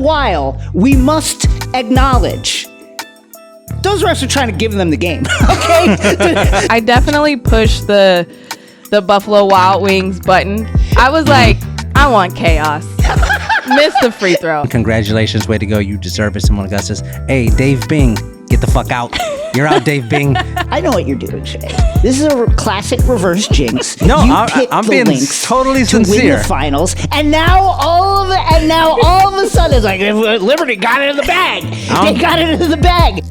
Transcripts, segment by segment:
while, we must acknowledge those refs are trying to give them the game. Okay. I definitely pushed the Buffalo Wild Wings button. I was like, I want chaos. Missed the free throw. Congratulations, way to go. You deserve it. Someone got says, hey, Dave Bing, get the fuck out. You're out, Dave Bing. I know what you're doing, Shea. This is a classic reverse jinx. No, I'm being totally sincere. To win the finals, and now all of a sudden, it's like Liberty got it in the bag. They got it in the bag.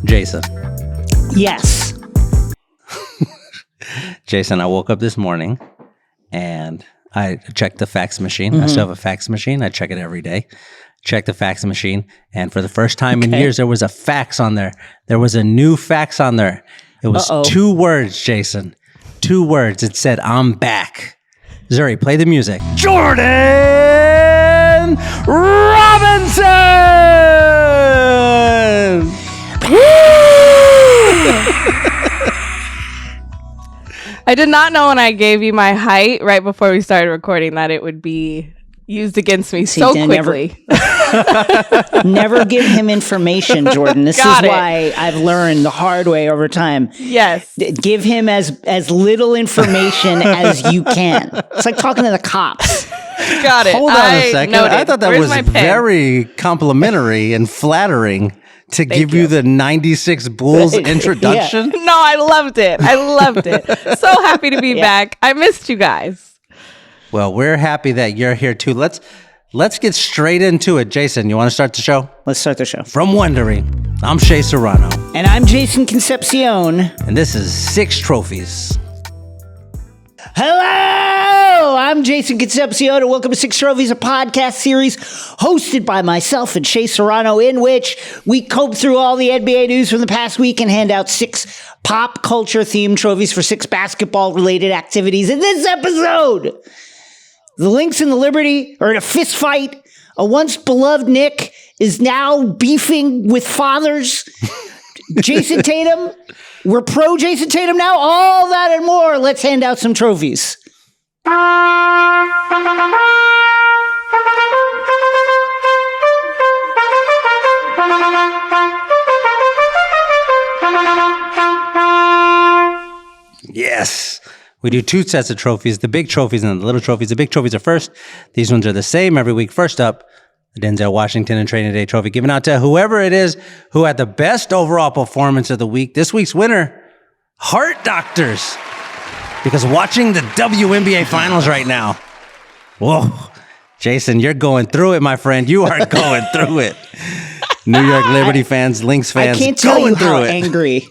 Jason. Yes. Jason, I woke up this morning and I checked the fax machine. I still have a fax machine. I check it every day. Check the fax machine. And for the first time in years, there was a fax on there. There was a new fax on there. It was 2 words, Jason. 2 words. It said, I'm back. Zuri, play the music. Jordan Robinson! I did not know when I gave you my height right before we started recording that it would be used against me so quickly. Never give him information, Jordan. This is why I've learned the hard way over time. Yes. Give him as little information as you can. It's like talking to the cops. Got it. Hold on a second. I thought that was very complimentary and flattering. To give you the 96 Bulls introduction? No, I loved it. So happy to be back. I missed you guys. Well, we're happy that you're here too. Let's get straight into it. Jason, you want to start the show? Let's start the show. From Wondering, I'm Shea Serrano. And I'm Jason Concepcion. And this is 6 Trophies. Hello, I'm Jason Concepcion, and welcome to 6 Trophies, a podcast series hosted by myself and Shea Serrano, in which we comb through all the NBA news from the past week and hand out 6 pop culture themed trophies for 6 basketball related activities. In this episode, the Lynx and the Liberty are in a fist fight. A once beloved Knick is now beefing with fathers. Jason Tatum. We're pro Jason Tatum now. All that and more. Let's hand out some trophies. Yes. We do 2 sets of trophies, the big trophies and the little trophies. The big trophies are first. These ones are the same every week. First up, the Denzel Washington and Training Day Trophy, given out to whoever it is who had the best overall performance of the week. This week's winner, Heart Doctors, because watching the WNBA Finals right now. Whoa, Jason, you're going through it, my friend. You are going through it. New York Liberty fans, Lynx fans, I can't tell you how angry.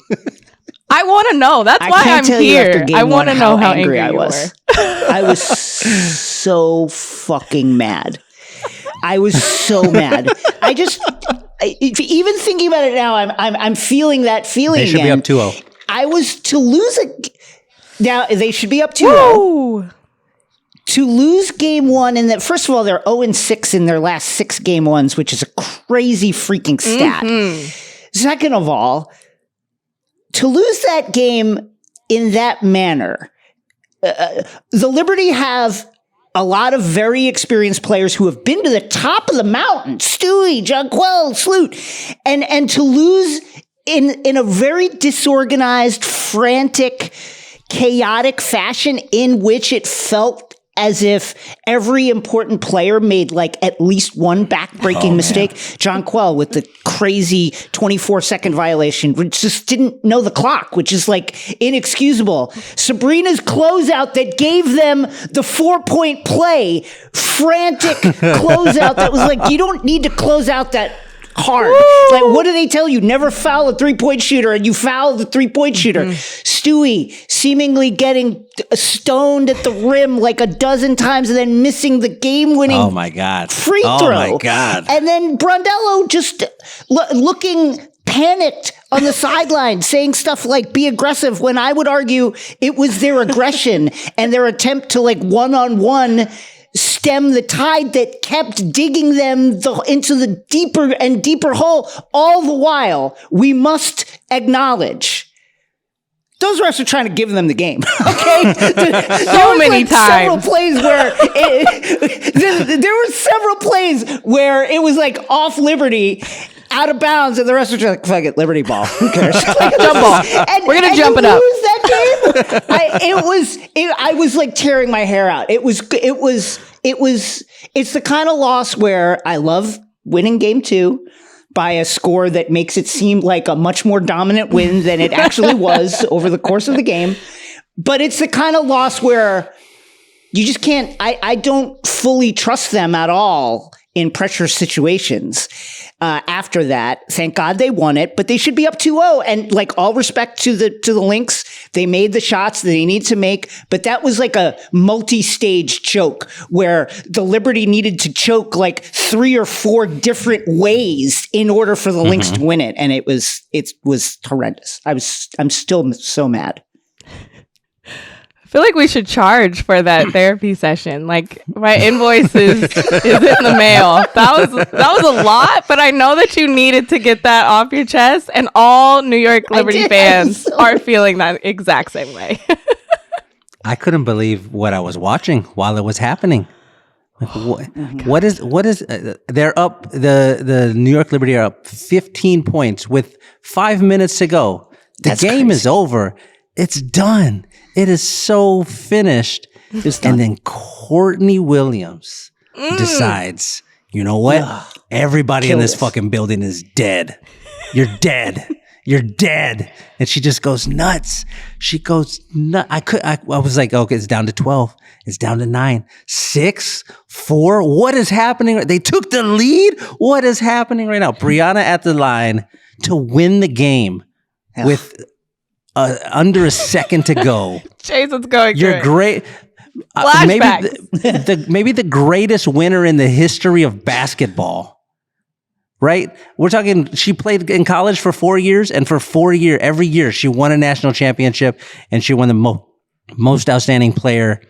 I want to know. That's why I'm here. I want to know how angry I was. I was so fucking mad. I was so mad. Even thinking about it now, I'm feeling that feeling again. They should be up 2-0. I was to lose now they should be up 2-0. Woo! To lose game 1, and that first of all, they're 0-6 in their last 6 game 1s, which is a crazy freaking stat. Second of all, to lose that game in that manner, the Liberty have a lot of very experienced players who have been to the top of the mountain, Stewie, Jonquel, Sloot, and to lose in a very disorganized, frantic, chaotic fashion in which it felt as if every important player made like at least one back-breaking mistake. Jonquel with the crazy 24-second violation, which just didn't know the clock, which is like inexcusable. Sabrina's closeout that gave them the 4-point play, frantic closeout that was like, you don't need to close out that hard. Woo! Like, what do they tell you? Never foul a 3-point shooter, and you foul the 3-point shooter. Stewie seemingly getting stoned at the rim like a dozen times and then missing the game-winning free throw. Oh my God. And then Brondello just looking panicked on the sideline, saying stuff like, be aggressive, when I would argue it was their aggression and their attempt to like one-on-one stem the tide that kept digging them into the deeper and deeper hole. All the while, we must acknowledge those refs are trying to give them the game. Okay, So many times. Several plays where there were several plays where it was like off Liberty, out of bounds, and the refs were just like, "Fuck it, Liberty ball. Who cares? Like, Jump ball. We're gonna jump it up." Lose that game. I was like tearing my hair out. It's the kind of loss where I love winning game 2. By a score that makes it seem like a much more dominant win than it actually was over the course of the game. But it's the kind of loss where you just can't, I don't fully trust them at all in pressure situations. After that, thank God they won it, but they should be up 2-0. And like all respect to the Lynx, they made the shots that they need to make, but that was like a multi-stage choke where the Liberty needed to choke like 3 or 4 different ways in order for the Lynx to win it. And it was horrendous. I'm still so mad. I feel like we should charge for that therapy session. Like my invoice is in the mail. That was a lot, but I know that you needed to get that off your chest, and all New York Liberty fans are feeling that exact same way. I couldn't believe what I was watching while it was happening. Like, what is they're up, the New York Liberty are up 15 points with 5 minutes to go. The game crazy. is over. It's done. It is so finished. And then Courtney Williams decides, you know what? Everybody in this fucking building is dead. You're dead. You're dead. And she just goes nuts. She goes nuts. I was like, okay, it's down to 12. It's down to 9. 6, 4. What is happening? They took the lead. What is happening right now? Brianna at the line to win the game with under a second to go. Jason's going You're through great. Flashbacks. Maybe the greatest winner in the history of basketball. Right? We're talking, she played in college for 4 years, and for every year, she won a national championship, and she won the most outstanding player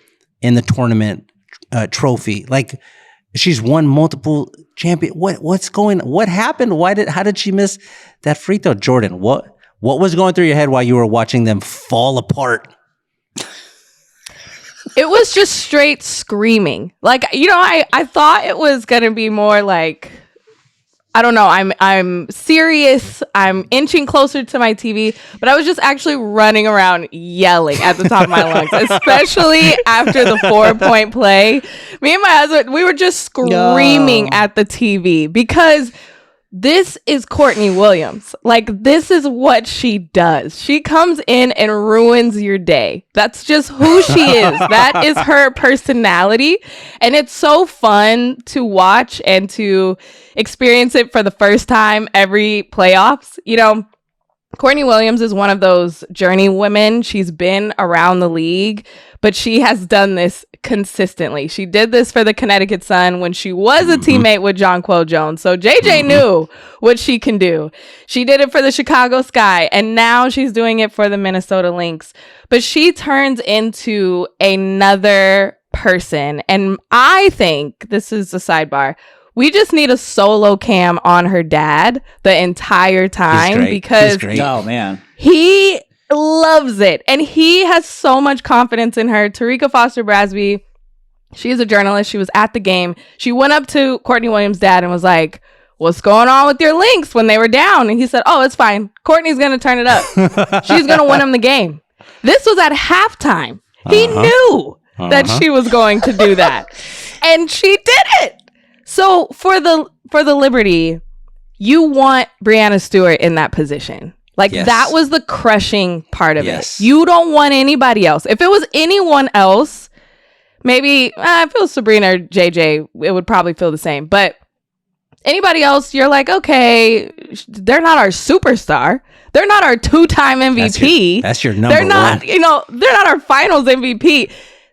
in the tournament trophy. Like, she's won multiple what happened? How did she miss that free throw? Jordan, what was going through your head while you were watching them fall apart? It was just straight screaming. Like, I thought it was going to be more like, I don't know, I'm serious. I'm inching closer to my TV, but I was just actually running around yelling at the top of my lungs, especially after the 4-point play. Me and my husband, we were just screaming at the TV because this is Courtney Williams. Like, this is what she does. She comes in and ruins your day. That's just who she is. That is her personality. And it's so fun to watch and to experience it for the first time every playoffs. Courtney Williams is one of those journey women. She's been around the league, but she has done this consistently. She did this for the Connecticut Sun when she was a teammate with Jonquel Jones. So JJ knew what she can do. She did it for the Chicago Sky, and now she's doing it for the Minnesota Lynx. But she turns into another person. And I think, this is a sidebar, we just need a solo cam on her dad the entire time because oh man, he loves it and he has so much confidence in her. Tarika Foster Brasby, she is a journalist. She was at the game. She went up to Courtney Williams' dad and was like, "What's going on with your Lynx when they were down?" And he said, "Oh, it's fine. Courtney's gonna turn it up. She's gonna win him the game." This was at halftime. He knew that she was going to do that, and she did it. So for the Liberty, you want Breanna Stewart in that position. Like, that was the crushing part of it. You don't want anybody else. If it was anyone else, maybe if it was Sabrina or JJ, it would probably feel the same. But anybody else, you're like, okay, they're not our superstar. They're not our 2-time MVP. That's your number They're not, one. They're not our finals MVP.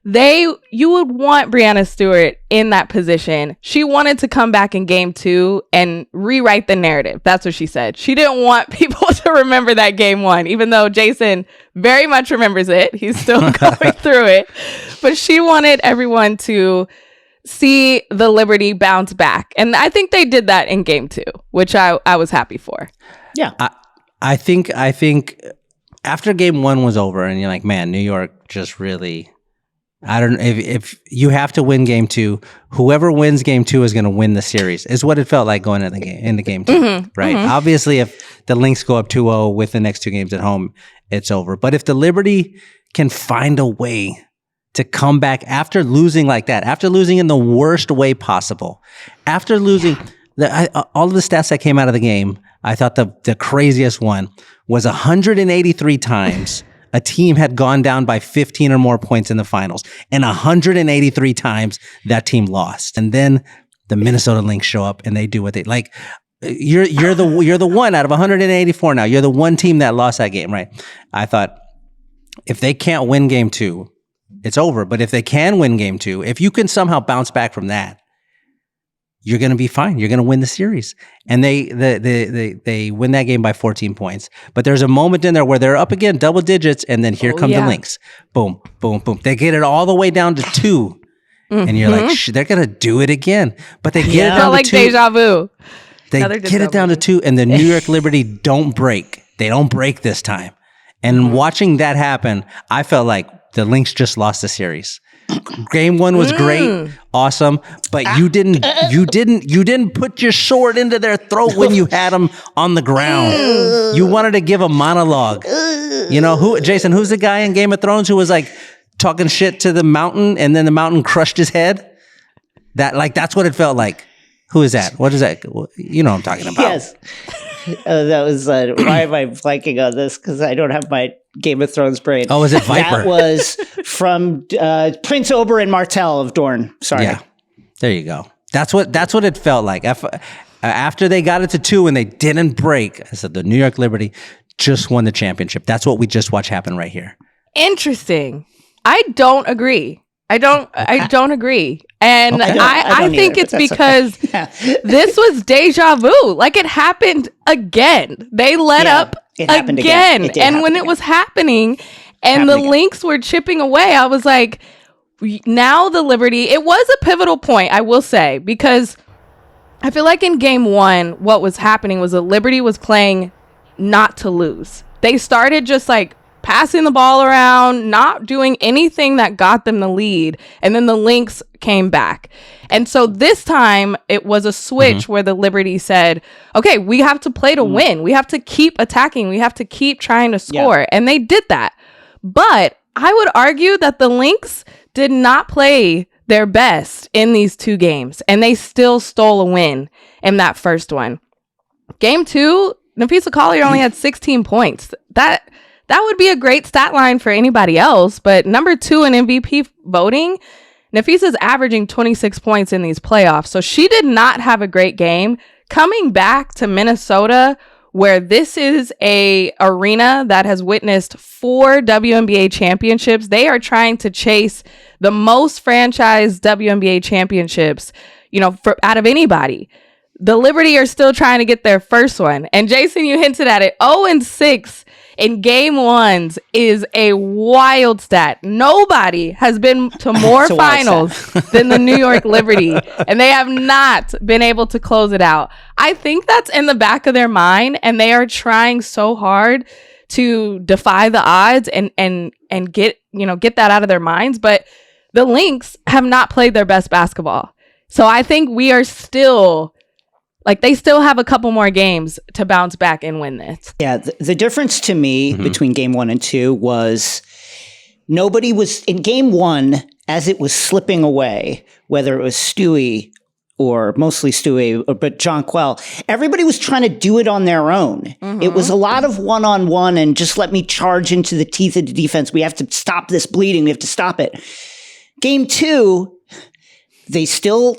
You would want Breanna Stewart in that position. She wanted to come back in game 2 and rewrite the narrative. That's what she said. She didn't want people to remember that game 1, even though Jason very much remembers it. He's still going through it. But she wanted everyone to see the Liberty bounce back. And I think they did that in game 2, which I was happy for. Yeah. I think after game one was over and you're like, man, New York just really, I don't know if you have to win game two, whoever wins game two is going to win the series is what it felt like going into game two, right? Obviously, if the Lynx go up 2-0 with the next two games at home, it's over. But if the Liberty can find a way to come back after losing like that, after losing in the worst way possible, after losing all of the stats that came out of the game, I thought the craziest one was 183 times a team had gone down by 15 or more points in the finals, and 183 times that team lost. And then the Minnesota Lynx show up and they do what they like. You're the one out of 184 now. You're the one team that lost that game, right? I thought if they can't win game two, it's over. But if they can win game two, if you can somehow bounce back from that, you're going to be fine. You're going to win the series. And they win that game by 14 points. But there's a moment in there where they're up again, double digits, and then here come the Lynx. Boom, boom, boom. They get it all the way down to 2. And you're like, they're going to do it again. But they get it down to 2. Deja vu. They get it down to 2, and the New York Liberty don't break. They don't break this time. And watching that happen, I felt like the Lynx just lost the series. Game one was great, awesome, but you didn't put your sword into their throat when you had them on the ground. You wanted to give a monologue. You know Jason? Who's the guy in Game of Thrones who was like talking shit to the mountain, and then the mountain crushed his head? That's what it felt like. Who is that? What is that? You know what I'm talking about. Yes. That was, why am I blanking on this? Because I don't have my Game of Thrones brain. Oh, is it Viper? That was from Prince Oberyn Martell of Dorne. Sorry. Yeah. There you go. That's what it felt like. After they got it to 2 and they didn't break, I said the New York Liberty just won the championship. That's what we just watched happen right here. Interesting. I don't agree. I don't agree. And Okay. I think it's because this was deja vu. Like, it happened again. They let up it happened again. It and when it was happening and the Lynx were chipping away, I was like, now the Liberty, it was a pivotal point, I will say, because I feel like in game one, what was happening was the Liberty was playing not to lose. They started just like passing the ball around, not doing anything that got them the lead. And then the Lynx came back. And so this time it was a switch where the Liberty said, okay, we have to play to win. We have to keep attacking. We have to keep trying to score. And they did that. But I would argue that the Lynx did not play their best in these two games. And they still stole a win in that first one. Game two, Napheesa Collier only had 16 points. That would be a great stat line for anybody else, but number 2 in MVP voting, Napheesa's averaging 26 points in these playoffs, so she did not have a great game. Coming back to Minnesota, where this is a arena that has witnessed 4 WNBA championships, they are trying to chase the most franchise WNBA championships, out of anybody. The Liberty are still trying to get their first one, and Jason, you hinted at it, 0-6 in game ones is a wild stat. Nobody has been to more finals than the New York Liberty, and they have not been able to close it out. I think that's in the back of their mind, and they are trying so hard to defy the odds and get that out of their minds. But the Lynx have not played their best basketball. So I think we are still... they still have a couple more games to bounce back and win this. Yeah, the difference to me between game 1 and 2 was nobody was in game 1 as it was slipping away, whether it was Stewie or mostly Stewie, but Jonquel. Everybody was trying to do it on their own. It was a lot of one-on-one and just let me charge into the teeth of the defense. We have to stop this bleeding. We have to stop it. Game 2... they still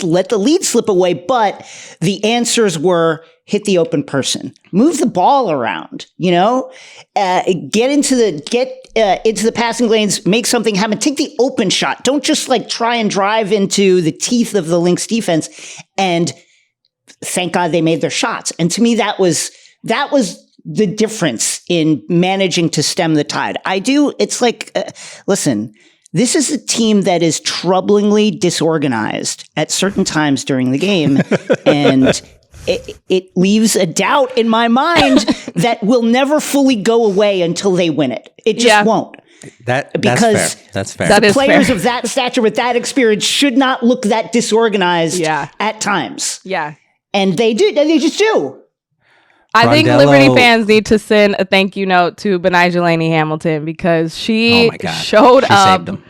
let the lead slip away, but the answers were hit the open person, move the ball around, get into the passing lanes, make something happen, take the open shot. Don't just try and drive into the teeth of the Lynx defense. And thank God they made their shots. And to me, that was the difference in managing to stem the tide. Listen, this is a team that is troublingly disorganized at certain times during the game. And it leaves a doubt in my mind that will never fully go away until they win it. It just won't. That's Because fair. That's fair. That is Players fair. of that stature with that experience should not look that disorganized Yeah. at times. Yeah. And they do. They just do. I think Rondello- Liberty fans need to send a thank you note to Benijah Laney Hamilton because she Oh my God. showed She up. saved them.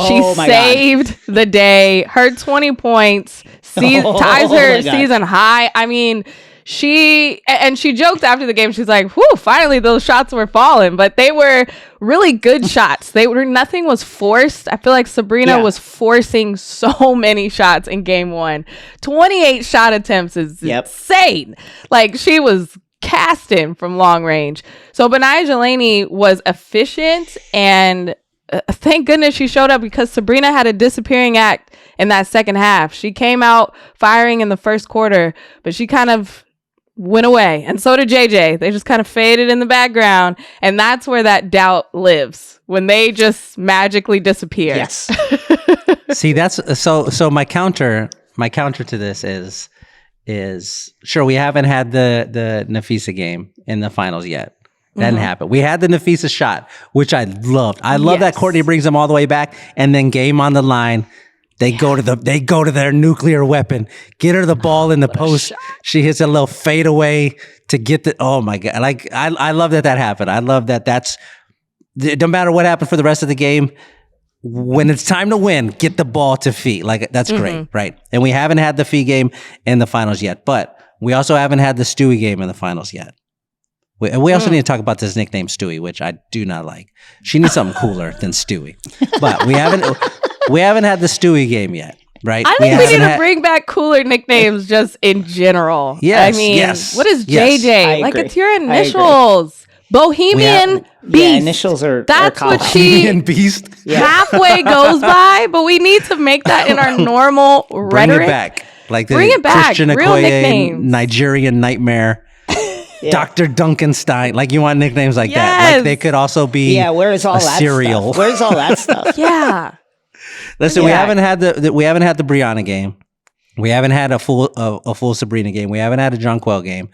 She Oh my saved the day. Her 20 points ties her my God. season high. I mean, she joked after the game. She's like, "Whew, finally those shots were falling, but they were really good shots. Nothing was forced. I feel like Sabrina was forcing so many shots in game 1. 28 shot attempts is insane. Like she was casting from long range. So Benijah Laney was efficient and thank goodness she showed up because Sabrina had a disappearing act in that second half. She came out firing in the first quarter, but she kind of went away. And so did JJ. They just kind of faded in the background. And that's where that doubt lives, when they just magically disappear. Yes. See, that's so my counter to this is sure, we haven't had the Nafisa game in the finals yet. That didn't happen. We had the Nafisa shot, which I loved. I love that Courtney brings them all the way back, and then game on the line, they go to their nuclear weapon, get her the ball in the post. She hits a little fadeaway to get the. Oh my God! Like I love that happened. I love that. That's no matter what happened for the rest of the game. When it's time to win, get the ball to Fee. Like that's great, right? And we haven't had the Fee game in the finals yet, but we also haven't had the Stewie game in the finals yet. We also need to talk about this nickname Stewie, which I do not like. She needs something cooler than Stewie. But we haven't had the Stewie game yet, right? I think we need to bring back cooler nicknames just in general. Yes, I mean, yes, what is yes. JJ? I Like agree. it's your initials. Bohemian Beast. Yeah, initials are. That's are what called. she and Beast. halfway goes by, but we need to make that in our normal Bring rhetoric. it back. Like the Bring it back. Christian Real Okoye, nicknames. Nigerian Nightmare. Dr. Duncanstein. Like you want nicknames like that. Yes. Like they could also be Yeah, where's all a that cereal. stuff? Where's all that stuff? Yeah. Listen, we Yeah. haven't had the Brianna game. We haven't had a full Sabrina game. We haven't had a Jonquel game.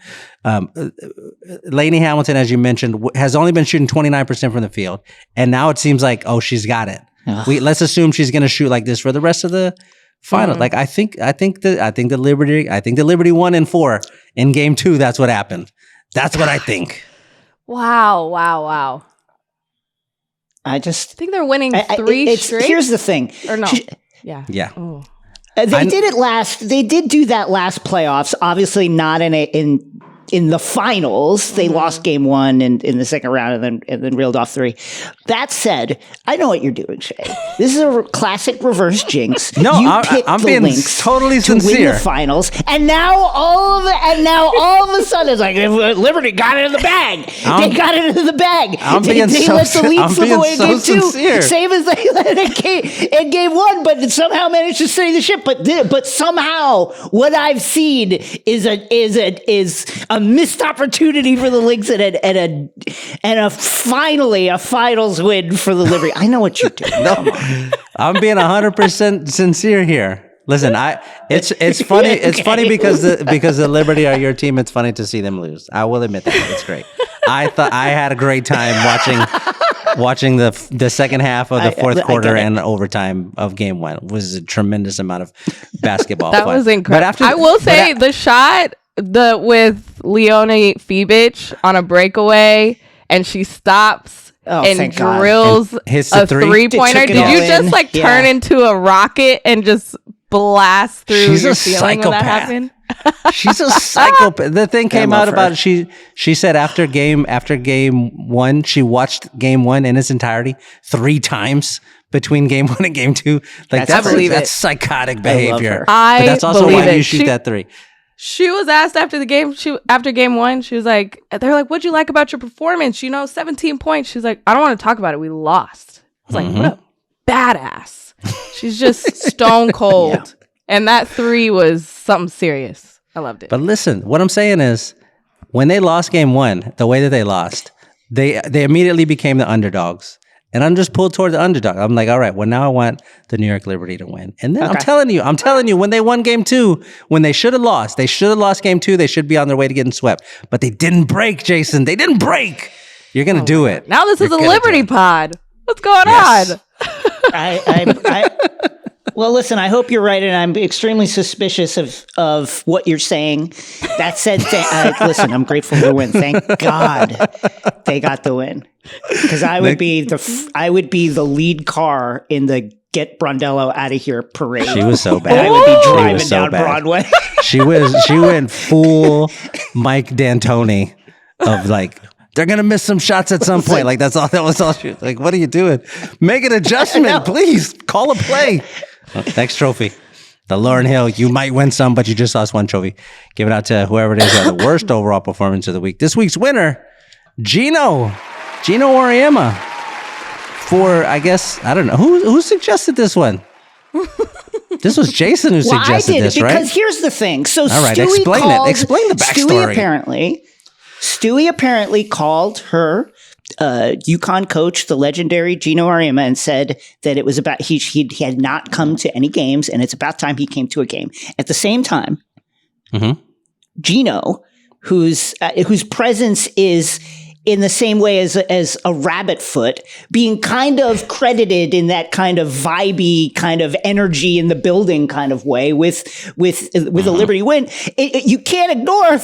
Laney Hamilton, as you mentioned, has only been shooting 29% from the field, and now it seems like she's got it. Let's assume she's going to shoot like this for the rest of the final. Like I think the Liberty won in 4 in game 2. That's what happened. That's what I think. Wow. I I just. think they're winning 3 straight. Here's the thing. or no. She- Yeah. Yeah. Ooh. They did it last. They did do that last playoffs. Obviously, not in the finals. They lost game 1 in the second round and then reeled off 3. That said, I know what you're doing, Shea. This is a classic reverse jinx. No, you I'm picked the being Lynx totally to win sincere. the finals, and now all of a sudden it's like Liberty got it in the bag. They got it in the bag. I'm They being so let the sin- lead I'm slip being away in so game 2, sincere. same as they let it in game 1, but somehow managed to steady the ship. But somehow what I've seen is a missed opportunity for the Lynx and finally a finals win for the Liberty. I know what you're doing. Come on. I'm being 100% sincere here. Listen, it's funny. It's funny because the Liberty are your team. It's funny to see them lose. I will admit that. It's great. I thought I had a great time watching the second half of the fourth quarter and overtime of game 1. It was a tremendous amount of basketball. That fun. was incredible. But I will say the shot with Leonie Fibic on a breakaway and she stops and thank God. drills And hits a the three. three-pointer. Took it Did all you in. just like Yeah. turn into a rocket and just blast through She's your a ceiling when that psychopath. happened? She's a psychopath. The thing came love out her. about it. She said after game 1, she watched game 1 in its entirety 3 times between game 1 and game 2. Like I believe that's it. psychotic love behavior. her. But that's also believe why it. you shoot that 3. She was asked after the game, after game 1, she was like, they're like, what'd you like about your performance? 17 points. She's like, I don't want to talk about it. We lost. I was like, what a badass. She's just stone cold. And that 3 was something serious. I loved it. But listen, what I'm saying is, when they lost game 1, the way that they lost, they immediately became the underdogs. And I'm just pulled toward the underdog. I'm like, all right, well, now I want the New York Liberty to win. And then I'm telling you, when they won game 2, when they should have lost game 2, they should be on their way to getting swept. But they didn't break, Jason. They didn't break. You're going to do it. Now this is a Liberty pod. What's going on? Well, listen, I hope you're right, and I'm extremely suspicious of what you're saying. That said, listen, I'm grateful for the win. Thank God they got the win, because I would be the lead car in the Get Brondello Out of Here parade. She was so bad. And I would be driving down Broadway. She went full Mike D'Antoni of like, they're going to miss some shots at some point. Like, that was all she was like, what are you doing? Make an adjustment, please. Call a play. Next trophy. The Lauryn Hill. You might win some, but you just lost one trophy. Give it out to whoever it is who had the worst overall performance of the week. This week's winner, Gino Auriemma. For, I guess, I don't know. Who suggested this one? This was Jason who suggested this, right? Because here's the thing. So, all right, explain it. Explain the backstory. Stewie apparently called her UConn coach, the legendary Gino Auriemma, and said that it was about he had not come to any games, and it's about time he came to a game. At the same time, Gino, whose presence is in the same way as a rabbit foot, being kind of credited in that kind of vibey kind of energy in the building kind of way with a Liberty win. You can't ignore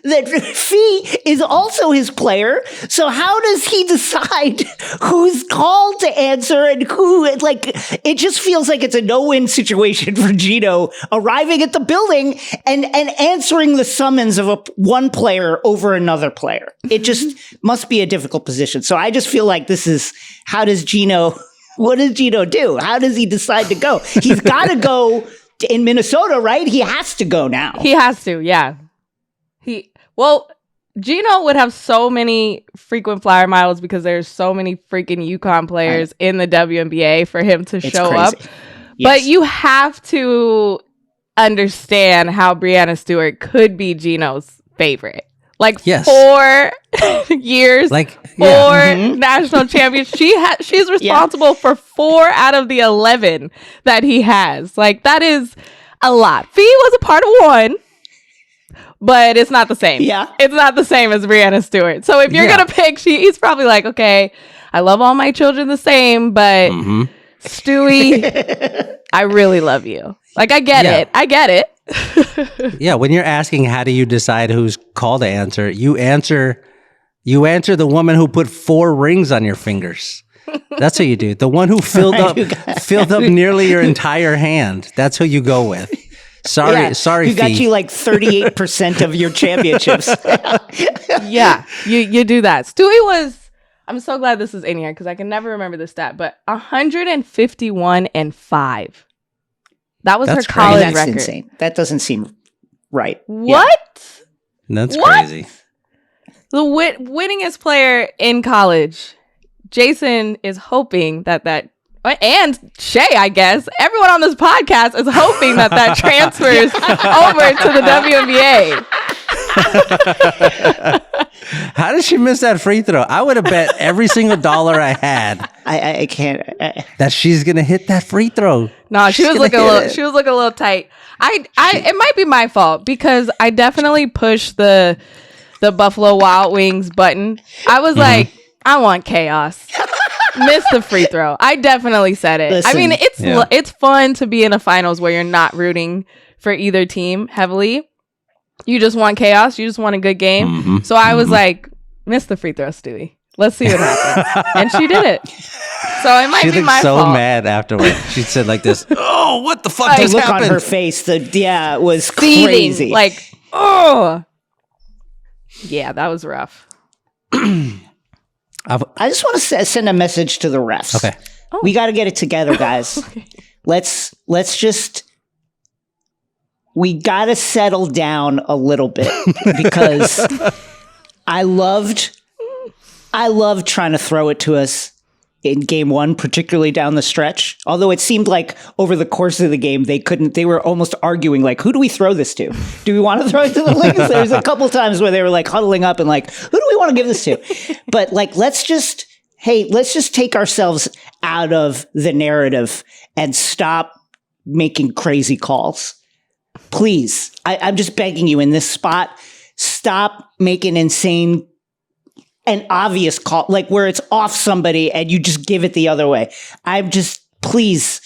that Fee is also his player. So how does he decide who's called to answer and who? Like, it just feels like it's a no-win situation for Gino arriving at the building and answering the summons of one player over another player. It just must be a difficult position. So I just feel like this is, what does Gino do? How does he decide to go? He's got to go in Minnesota, right? He has to go now. He has to, yeah. Gino would have so many frequent flyer miles because there's so many freaking UConn players in the WNBA for him to show up. Yes. But you have to understand how Breanna Stewart could be Gino's favorite. Like 4 years, national champions. She's responsible for 4 out of the 11 that he has. Like, that is a lot. Fee was a part of 1, but it's not the same. Yeah, it's not the same as Breanna Stewart. So if you're gonna pick, he's probably like, okay, I love all my children the same, but Stewie, I really love you. Like, I get it. Yeah, when you're asking how do you decide who's called to answer, you answer the woman who put 4 rings on your fingers. That's who you do. The one who filled up nearly your entire hand. That's who you go with. Sorry, who got you like 38% of your championships. Yeah, you do that. Stewie was, I'm so glad this is in here because I can never remember the stat, but 151-5. That was her college record. Insane. That doesn't seem right. What? Yeah. That's crazy. The winningest player in college. Jason is hoping that and Shea, I guess, everyone on this podcast is hoping that transfers over to the WNBA. How did she miss that free throw? I would have bet every single dollar I had. I can't. That she's gonna hit that free throw. No, she was looking a little tight. It might be my fault because I definitely pushed the Buffalo Wild Wings button. I was like, I want chaos. Miss the free throw. I definitely said it. Listen, I mean, it's fun to be in a finals where you're not rooting for either team heavily. You just want chaos. You just want a good game. So I was like, miss the free throw, Stewie. Let's see what happens. And she did it. So it might be my fault. She looked so mad afterward. She said like this, oh, what the fuck just happened? The look on her face, it was crazy. Like, oh. Yeah, that was rough. I just want to send a message to the refs. Okay. Oh. We got to get it together, guys. Okay. Let's just... We got to settle down a little bit because I loved trying to throw it to us in game 1, particularly down the stretch. Although it seemed like over the course of the game, they were almost arguing like, who do we throw this to? Do we want to throw it to the Lynx? There's a couple times where they were like huddling up and like, who do we want to give this to? But like, let's just hey, let's just take ourselves out of the narrative and stop making crazy calls. Please. I'm just begging you in this spot, stop making insane and obvious call, like where it's off somebody and you just give it the other way. Please,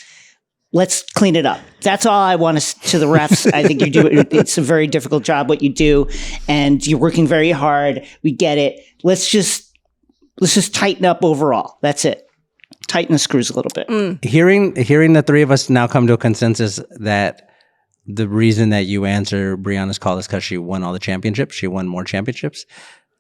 let's clean it up. That's all I want to the refs. I think you do it. It's a very difficult job what you do, and you're working very hard. We get it. Let's just tighten up overall. That's it. Tighten the screws a little bit. Hearing the three of us now come to a consensus that the reason that you answer Brianna's call is because she won all the championships. She won more championships.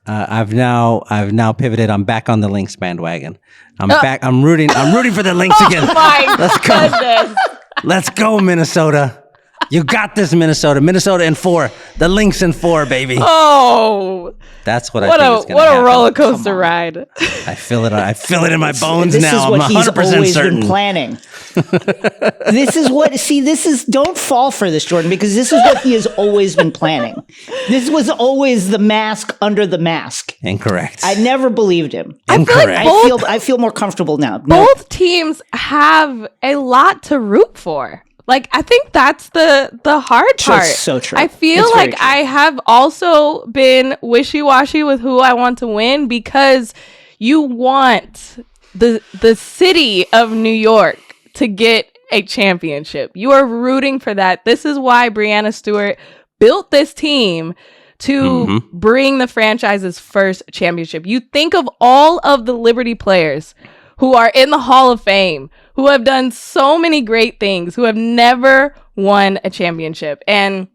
I've now pivoted. I'm back on the Lynx bandwagon. I'm back. I'm rooting for the Lynx again. Oh my goodness. Let's go, Minnesota. You got this, Minnesota. Minnesota in 4. The Lynx in 4, baby. Oh, that's what I think is going to happen. What a roller coaster ride. I feel it. I feel it in my bones this now. This is what I'm he's 100% always certain. been planning. Don't fall for this, Jordan, because this is what he has always been planning. This was always the mask under the mask. Incorrect. I never believed him. Incorrect. I feel more comfortable now. Both teams have a lot to root for. Like, I think that's the hard part. So true. I feel like I have also been wishy-washy with who I want to win because you want the city of New York to get a championship. You are rooting for that. This is why Breanna Stewart built this team to bring the franchise's first championship. You think of all of the Liberty players who are in the Hall of Fame, who have done so many great things, who have never won a championship. And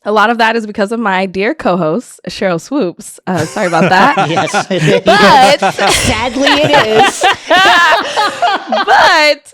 a lot of that is because of my dear co-host, Cheryl Swoops. Sorry about that. Yes. But sadly it is. But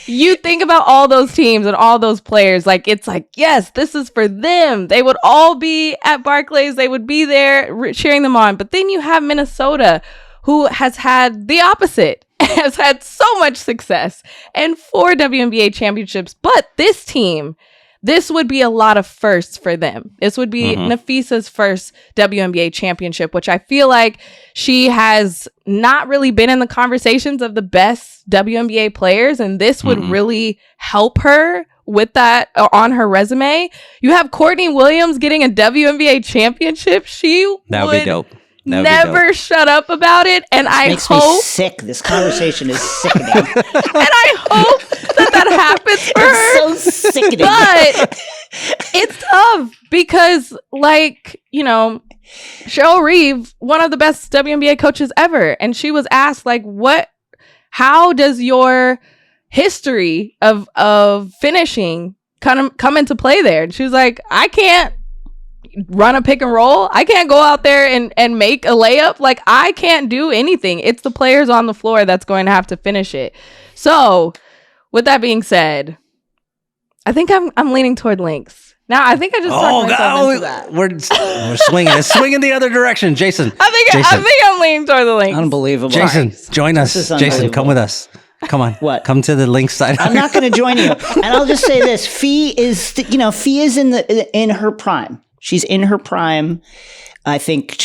you think about all those teams and all those players, like, it's like, yes, this is for them. They would all be at Barclays. They would be there cheering them on. But then you have Minnesota, who has had the opposite, has had so much success and 4 WNBA championships. But this team, this would be a lot of firsts for them. This would be Nafisa's first WNBA championship, which I feel like she has not really been in the conversations of the best WNBA players. And this would really help her with that on her resume. You have Courtney Williams getting a WNBA championship. That would be dope. Never shut up about it, and I makes hope me sick. This conversation is sickening. and I hope that happens for her. It's so sickening. But it's tough because, like, you know, Cheryl Reeve, one of the best WNBA coaches ever, and she was asked, like, how does your history of finishing come into play there? And she was like, I can't run a pick and roll. I can't go out there and make a layup. Like, I can't do anything. It's the players on the floor that's going to have to finish it. So with that being said, I think I'm leaning toward Lynx. Now, I think I just talked myself into that. We're swinging. It's swinging the other direction. Jason. I think I'm leaning toward the Lynx. Unbelievable. Jason, join us. Jason, come with us. Come on. What? Come to the Lynx side. I'm not going to join you. And I'll just say this. Fee is in her prime. She's in her prime. I think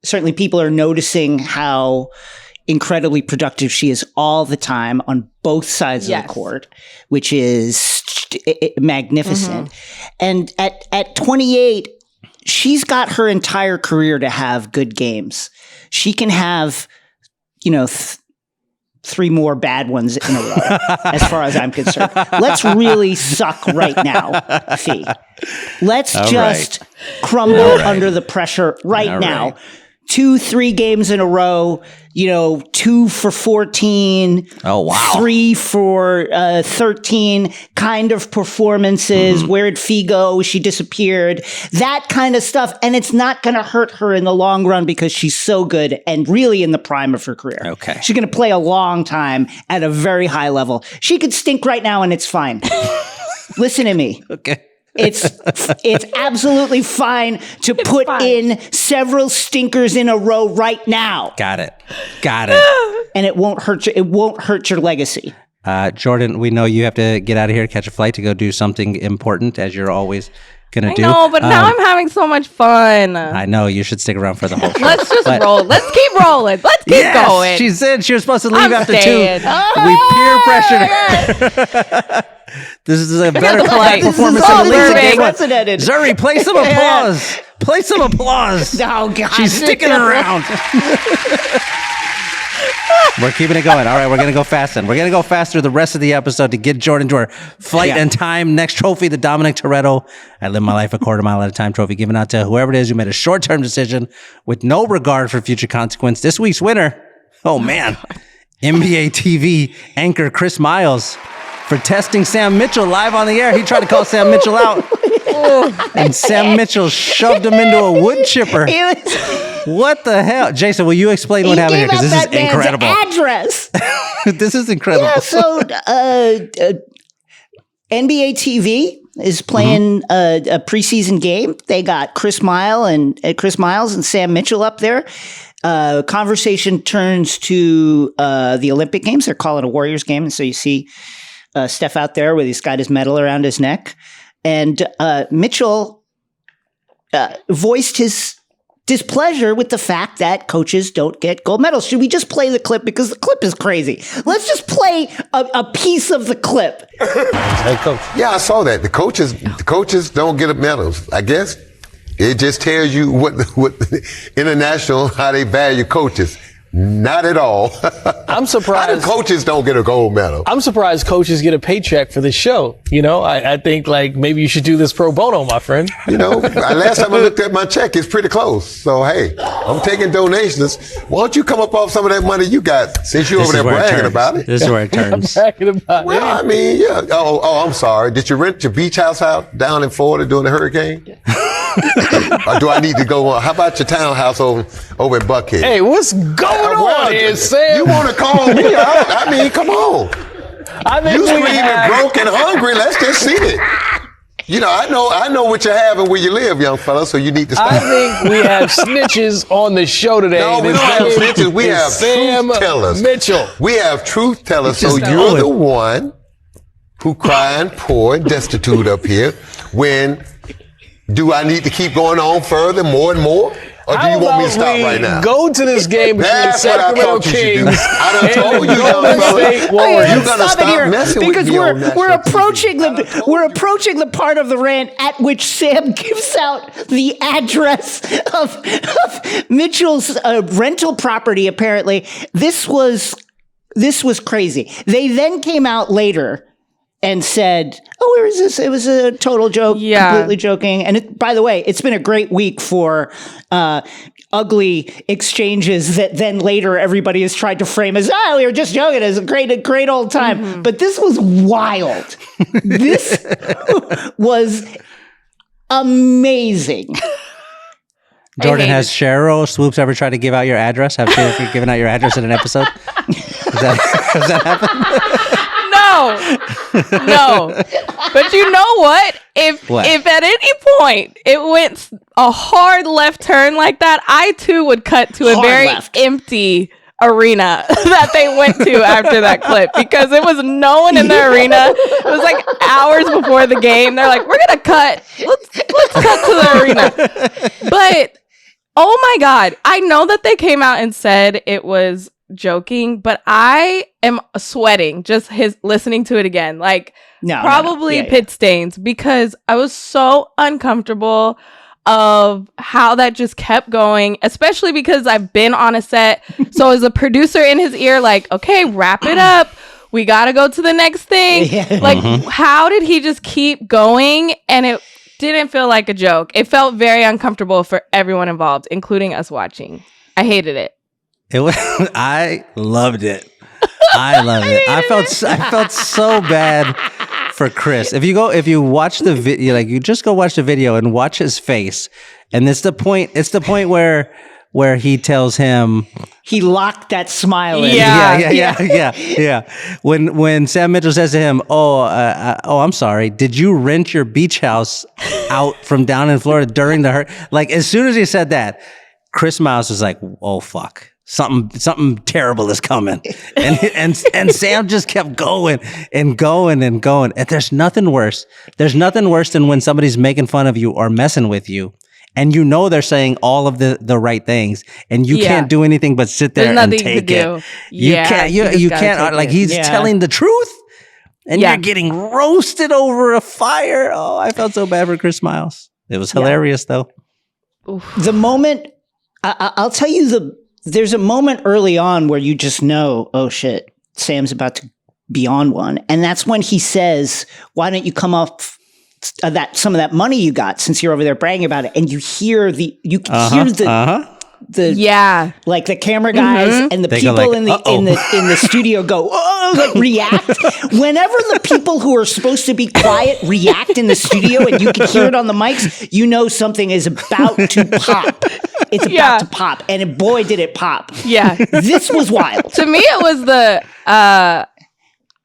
certainly people are noticing how incredibly productive she is all the time on both sides of the court, which is magnificent. And at 28, she's got her entire career to have good games. She can have, 3 more bad ones in a row, as far as I'm concerned. Let's really suck right now, Fee. Let's just crumble under the pressure right now. Right. 2-3 games in a row, 2 for 14. Oh, wow. 3 for 13 kind of performances. Where did Fee go? She disappeared. That kind of stuff. And it's not going to hurt her in the long run because she's so good and really in the prime of her career. Okay. She's going to play a long time at a very high level. She could stink right now and it's fine. Listen to me. Okay. It's absolutely fine to put in several stinkers in a row right now. Got it. And it won't hurt you. It won't hurt your legacy. Jordan, we know you have to get out of here, catch a flight to go do something important, as you're always gonna do. No, but now I'm having so much fun. I know you should stick around for the whole show. Let's just roll. Let's keep rolling. Let's keep going. She said she was supposed to leave I'm after staying. 2. We peer pressured her. This is a better collab performance than the Lynx game. Unprecedented. Zuri, play some applause. Play some applause. Oh, God. She's sticking around. We're keeping it going. All right, we're going to go fast then. We're going to go fast through the rest of the episode to get Jordan to our flight and time. Next trophy, the Dominic Toretto I Live My Life a Quarter Mile at a Time trophy, given out to whoever it is who made a short-term decision with no regard for future consequence. This week's winner, oh man, NBA TV anchor Chris Miles for testing Sam Mitchell live on the air. He tried to call Sam Mitchell out. And Sam Mitchell shoved him into a wood chipper. What the hell? Jason, will you explain what happened here? Because this is incredible. Address. This is incredible. Yeah, so NBA TV is playing a preseason game. They got Chris Miles and Sam Mitchell up there. Conversation turns to the Olympic Games. They're calling a Warriors game. And so you see Steph out there where he's got his medal around his neck. And Mitchell voiced his displeasure with the fact that coaches don't get gold medals. Should we just play the clip? Because the clip is crazy. Let's just play a piece of the clip. Hey, coach. Yeah, I saw that. The coaches don't get medals. I guess it just tells you what international, how they value coaches. Not at all. I'm surprised. How do coaches don't get a gold medal? I'm surprised coaches get a paycheck for this show. You know, I think like maybe you should do this pro bono, my friend. You know, last time I looked at my check, it's pretty close. So, hey, I'm taking donations. Why don't you come up off some of that money you got since you're over there bragging about it? This is where it turns. Bragging about Well, I mean, yeah. Oh, I'm sorry. Did you rent your beach house out down in Florida during the hurricane? Or do I need to go on? How about your townhouse over in Buckhead? Hey, what's going on here, Sam? You want to call me out? I mean, come on. I think You screaming broke and hungry. Let's just see it. You know, I know what you have and where you live, young fella, so you need to stop. I think we have snitches on the show today. No, we don't have snitches. We have Sam truth tellers. Mitchell. We have truth tellers, so just you're the one who crying poor and destitute up here when... Do I need to keep going on further, more and more? Or do you want me to stop right now? Go to this game between the Sacramento Kings I done told you, Golden State Warriors. You're gonna stop messing with because me on we're national approaching TV. we're approaching the part of the rant at which Sam gives out the address of Mitchell's rental property. Apparently, this was crazy. They then came out later and said, "Oh, where is this? It was a total joke, completely joking." And by the way, it's been a great week for ugly exchanges that then later everybody has tried to frame as, "Oh, we were just joking. It was a great old time." Mm-hmm. But this was wild. This was amazing. Jordan, has Cheryl Swoops ever tried to give out your address? Have you ever given out your address in an episode? Has that happened? No. But you know what? If at any point it went a hard left turn like that, I too would cut to a very empty arena that they went to after that clip, because there was no one in the arena. It was like hours before the game. They're like, "We're gonna cut. Let's cut to the arena." But oh my God, I know that they came out and said it was joking, but I am sweating just listening to it again. Like probably pit stains, because I was so uncomfortable of how that just kept going, especially because I've been on a set. So as a producer in his ear, like, okay, wrap it up. We got to go to the next thing. Yeah. Like, how did he just keep going? And it didn't feel like a joke. It felt very uncomfortable for everyone involved, including us watching. I hated it. I loved it. I loved it. I felt so bad for Chris. If you watch the video, like, you just go watch the video and watch his face. And it's the point where he tells him he locked that smile in. Yeah. When Sam Mitchell says to him, I'm sorry, did you rent your beach house out from down in Florida during the hurricane? Like, as soon as he said that, Chris Miles was like, "Oh fuck." something terrible is coming. And Sam just kept going and going and going. And there's nothing worse. There's nothing worse than when somebody's making fun of you or messing with you. And you know they're saying all of the right things, and you can't do anything but sit there and take it. You can't. Like he's telling the truth, and you're getting roasted over a fire. Oh, I felt so bad for Chris Miles. It was hilarious though. The moment I'll tell you there's a moment early on where you just know, oh shit, Sam's about to be on one, and that's when he says, "Why don't you come up?" Some of that money you got since you're over there bragging about it, and you hear the like the camera guys and the they people like, in the studio go like react. Whenever the people who are supposed to be quiet react in the studio, and you can hear it on the mics, you know something is about to pop. It's about to pop, and boy, did it pop! Yeah, this was wild. To me, it was the.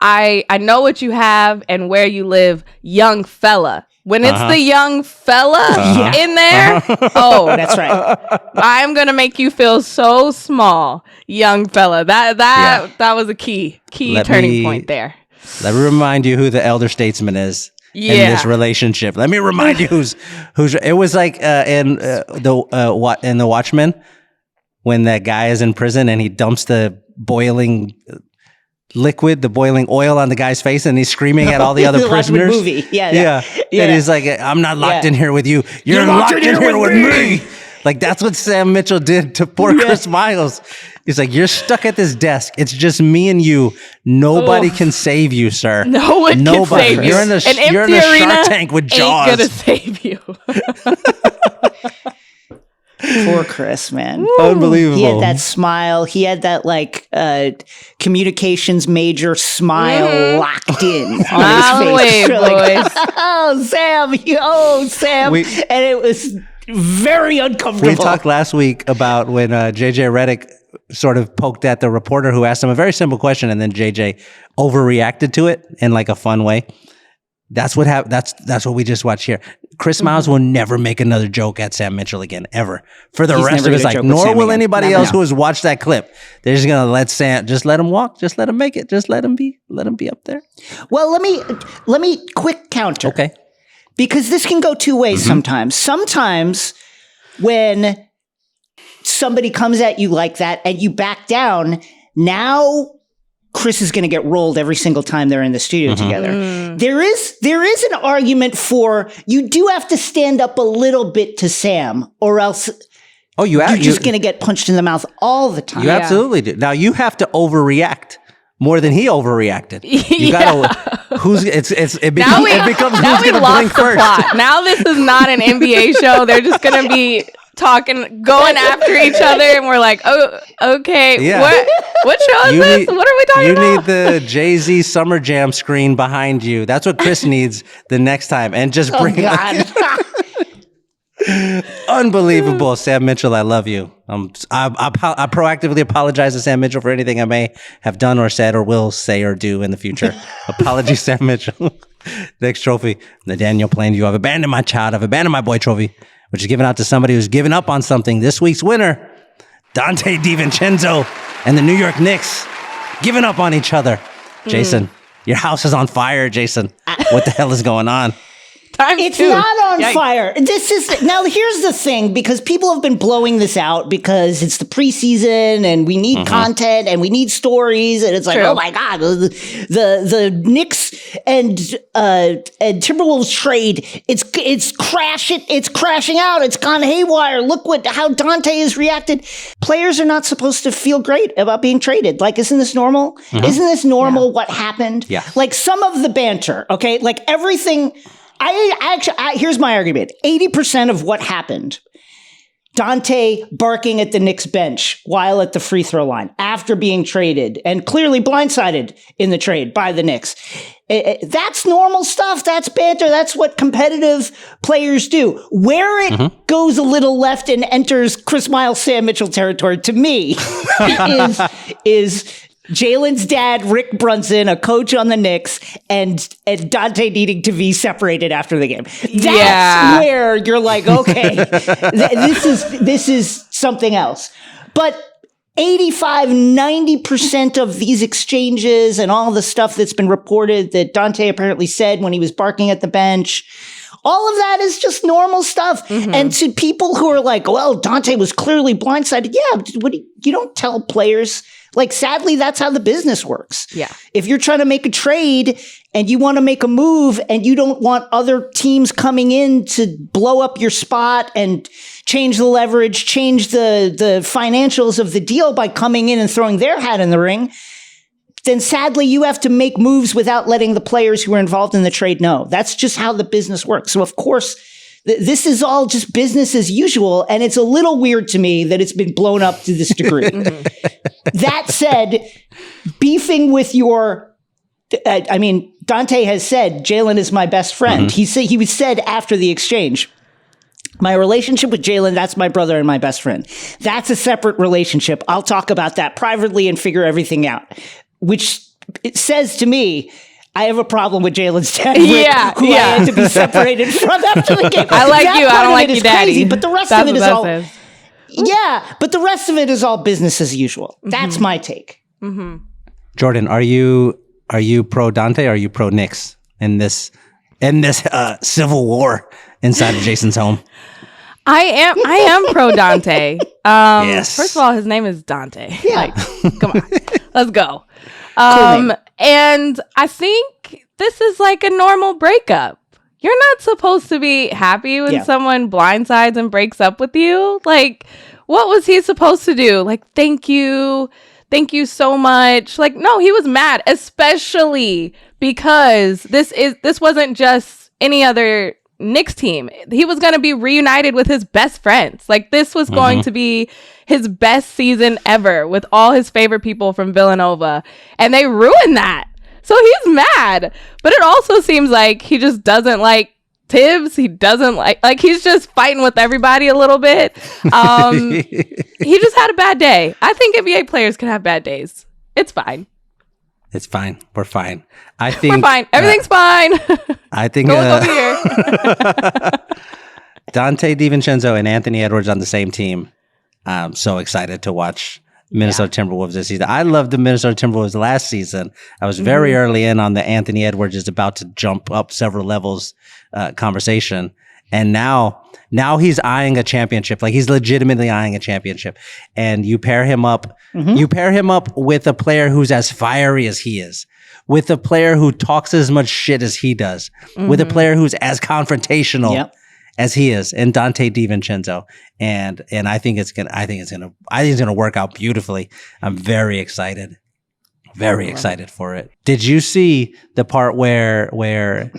I know what you have and where you live, young fella. When it's the young fella in there, oh, that's right. I'm gonna make you feel so small, young fella. That was a key turning point there. Let me remind you who the elder statesman is in this relationship. Let me remind you who's. It was like in the Watchmen when that guy is in prison and he dumps the boiling oil on the guy's face, and he's screaming at all the other prisoners. Movie. Yeah. And he's like, "I'm not locked in here with you. You're locked in here with me." Like that's what Sam Mitchell did to poor Chris Miles. He's like, "You're stuck at this desk. It's just me and you. Nobody can save you, sir. No one can save you. You're in a Shark Tank with Jaws. Ain't gonna save you." Poor Chris, man. Unbelievable. He had that smile. He had that like communications major smile locked in on his face. Like, oh, Sam. And it was very uncomfortable. We talked last week about when JJ Redick sort of poked at the reporter who asked him a very simple question, and then JJ overreacted to it in like a fun way. That's what happened. That's what we just watched here. Chris Miles will never make another joke at Sam Mitchell again, ever. For the rest of his life. Nor will anybody else who has watched that clip. They're just gonna let Sam, just let him walk, just let him make it, just let him be up there. Well, let me quick counter. Okay. Because this can go two ways sometimes. Sometimes when somebody comes at you like that and you back down, now Chris is going to get rolled every single time they're in the studio together. There is an argument for you do have to stand up a little bit to Sam, or else you're just going to get punched in the mouth all the time. You absolutely do. Now you have to overreact more than he overreacted. You gotta. It becomes who's going to blink first. Plot. Now this is not an NBA show. They're just going to be going after each other, and we're like, oh, okay. Yeah. What show is this? What are we talking about? You need the Jay-Z Summer Jam screen behind you. That's what Chris needs the next time. And just bring Unbelievable. Sam Mitchell, I love you. I proactively apologize to Sam Mitchell for anything I may have done or said or will say or do in the future. Apologies, Sam Mitchell. Next trophy, the Daniel Plainview I've abandoned my child, I've abandoned my boy trophy, which is given out to somebody who's given up on something. This week's winner, Donte DiVincenzo and the New York Knicks, giving up on each other. Jason, your house is on fire, Jason. What the hell is going on? It's not on fire. Now here's the thing, because people have been blowing this out because it's the preseason and we need content and we need stories, and it's like, oh my God, the Knicks and Timberwolves trade, it's crashing out. It's gone haywire. Look how Donte has reacted. Players are not supposed to feel great about being traded. Like, isn't this normal? Isn't this normal what happened? Yeah. Like some of the banter, okay? Like everything. Here's my argument. 80% of what happened, Donte barking at the Knicks bench while at the free throw line after being traded and clearly blindsided in the trade by the Knicks. That's normal stuff. That's banter. That's what competitive players do. Where it goes a little left and enters Chris Miles, Sam Mitchell territory, to me, is Jalen's dad, Rick Brunson, a coach on the Knicks, and Donte needing to be separated after the game. That's where you're like, okay, this is something else. But 90% of these exchanges and all the stuff that's been reported that Donte apparently said when he was barking at the bench, all of that is just normal stuff. And to people who are like, well, Donte was clearly blindsided. Yeah, you don't tell players. Like, sadly, that's how the business works. Yeah. If you're trying to make a trade and you want to make a move and you don't want other teams coming in to blow up your spot and change the leverage, change the financials of the deal by coming in and throwing their hat in the ring, then sadly you have to make moves without letting the players who are involved in the trade know. That's just how the business works. So of course, this is all just business as usual, and it's a little weird to me that it's been blown up to this degree. That said, beefing with your, Donte has said, Jalen is my best friend. He said after the exchange, my relationship with Jalen, that's my brother and my best friend. That's a separate relationship. I'll talk about that privately and figure everything out, which it says to me, I have a problem with Jalen's dad, who I had to be separated from after the game. I like you. I don't like you, daddy. Crazy, but the rest of it is all... Yeah, but the rest of it is all business as usual. That's my take. Jordan, are you pro Donte or are you pro Knicks in this civil war inside of Jason's home? I am pro Donte. Yes. First of all, his name is Donte. Yeah. Like, come on, let's go. Cool And I think this is like a normal breakup. You're not supposed to be happy when someone blindsides and breaks up with you. Like, what was he supposed to do? Like, thank you so much. Like, no, he was mad, especially because this wasn't just any other Knicks team. He was going to be reunited with his best friends. Like, this was going to be his best season ever with all his favorite people from Villanova. And they ruined that. So he's mad. But it also seems like he just doesn't like Tibbs. He doesn't like he's just fighting with everybody a little bit. He just had a bad day. I think NBA players can have bad days. It's fine. It's fine. We're fine. I think we're fine. Everything's fine. I think Don't look over here. Donte DiVincenzo and Anthony Edwards on the same team. I'm so excited to watch Minnesota Timberwolves this season. I loved the Minnesota Timberwolves last season. I was very early in on the Anthony Edwards is about to jump up several levels conversation. And now he's eyeing a championship. Like, he's legitimately eyeing a championship. And you pair him up, with a player who's as fiery as he is, with a player who talks as much shit as he does, with a player who's as confrontational as he is, and Donte DiVincenzo. And I think it's gonna work out beautifully. I'm very excited. Very excited for it. Did you see the part where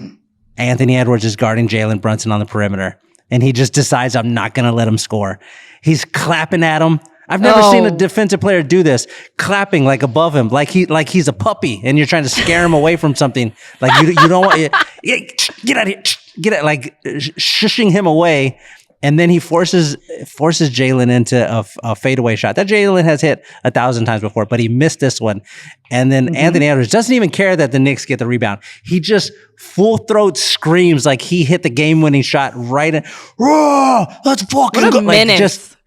Anthony Edwards is guarding Jalen Brunson on the perimeter and he just decides, I'm not going to let him score? He's clapping at him. I've never seen a defensive player do this, clapping like above him, like he's a puppy and you're trying to scare him away from something. Like you don't want, get out of here, get out, like shushing him away. And then he forces Jalen into a fadeaway shot that Jalen has hit 1,000 times before, but he missed this one. And then Anthony Edwards doesn't even care that the Knicks get the rebound. He just full throat screams like he hit the game-winning shot right in. Whoa, let's fucking go! Like, just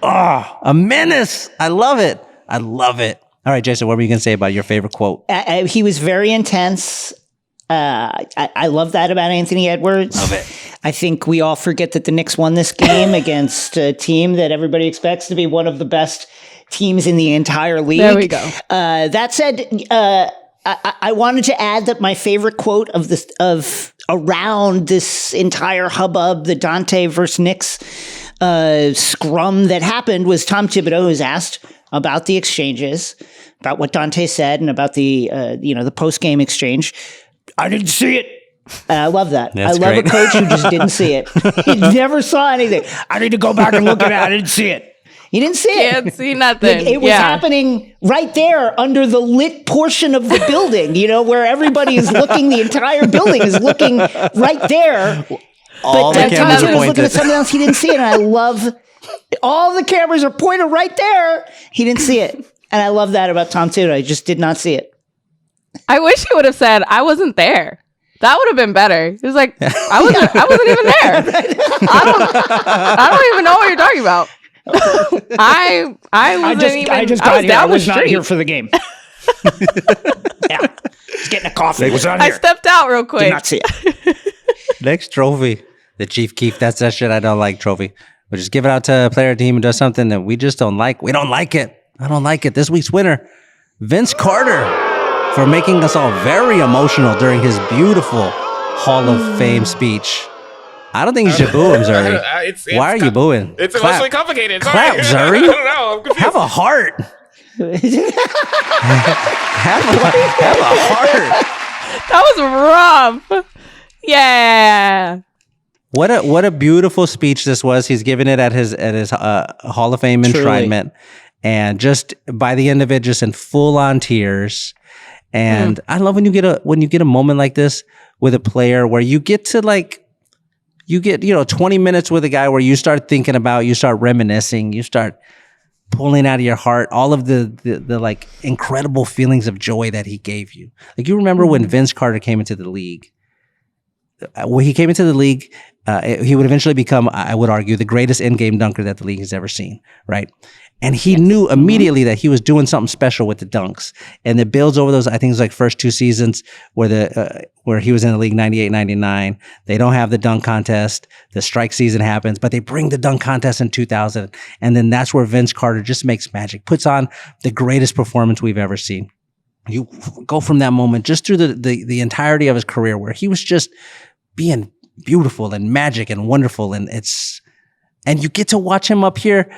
a menace. I love it. All right, Jason, what were you going to say about your favorite quote? He was very intense. I love that about Anthony Edwards. Love it. I think we all forget that the Knicks won this game against a team that everybody expects to be one of the best teams in the entire league. There we go. That said, I wanted to add that my favorite quote of around this entire hubbub, the Donte versus Knicks scrum that happened, was Tom Thibodeau, who's asked about the exchanges, about what Donte said, and about the the post game exchange. I didn't see it. I love that. That's I love great. a coach who just didn't see it. He never saw anything. I need to go back and look at it. I didn't see it. He didn't see it. Can't see nothing. It was happening right there under the lit portion of the building, where everybody is looking. The entire building is looking right there. All the Tom cameras Thibodeau are was looking at pointed. something else. He didn't see it. And I love all the cameras are pointed right there. He didn't see it. And I love that about Tom Thibodeau. I just did not see it. I wish he would have said, I wasn't there. That would have been better. He was like, I wasn't even there. I don't even know what you're talking about. I was not here for the game. Yeah, just getting a coffee. Was on I here. stepped out real quick. Did not see it. Next trophy, the Chief Keef. That's that shit I don't like trophy. We just give it out to a player team who does something that we just don't like. We don't like it. I don't like it. This week's winner, Vince Carter, for making us all very emotional during his beautiful Hall of Fame speech. I don't think you should boo him, Zuri. Why are you booing? It's emotionally complicated. Clap, Zuri. I don't know. I'm confused. Have a heart. have a heart. That was rough. Yeah. What a beautiful speech this was. He's giving it at his Hall of Fame enshrinement, and just by the end of it, just in full on tears. And I love when you get a moment like this with a player where you get 20 minutes with a guy where you start thinking about, you start reminiscing, you start pulling out of your heart all of the like incredible feelings of joy that he gave you. Like, you remember when Vince Carter came into the league. When he came into the league, he would eventually become, I would argue, the greatest in-game dunker that the league has ever seen, right? And he knew immediately that he was doing something special with the dunks. And it builds over those, I think it was like first 2 seasons where he was in the league, 98, 99. They don't have the dunk contest. The strike season happens, but they bring the dunk contest in 2000. And then that's where Vince Carter just makes magic, puts on the greatest performance we've ever seen. You go from that moment just through the entirety of his career where he was just being beautiful and magic and wonderful. And you get to watch him up here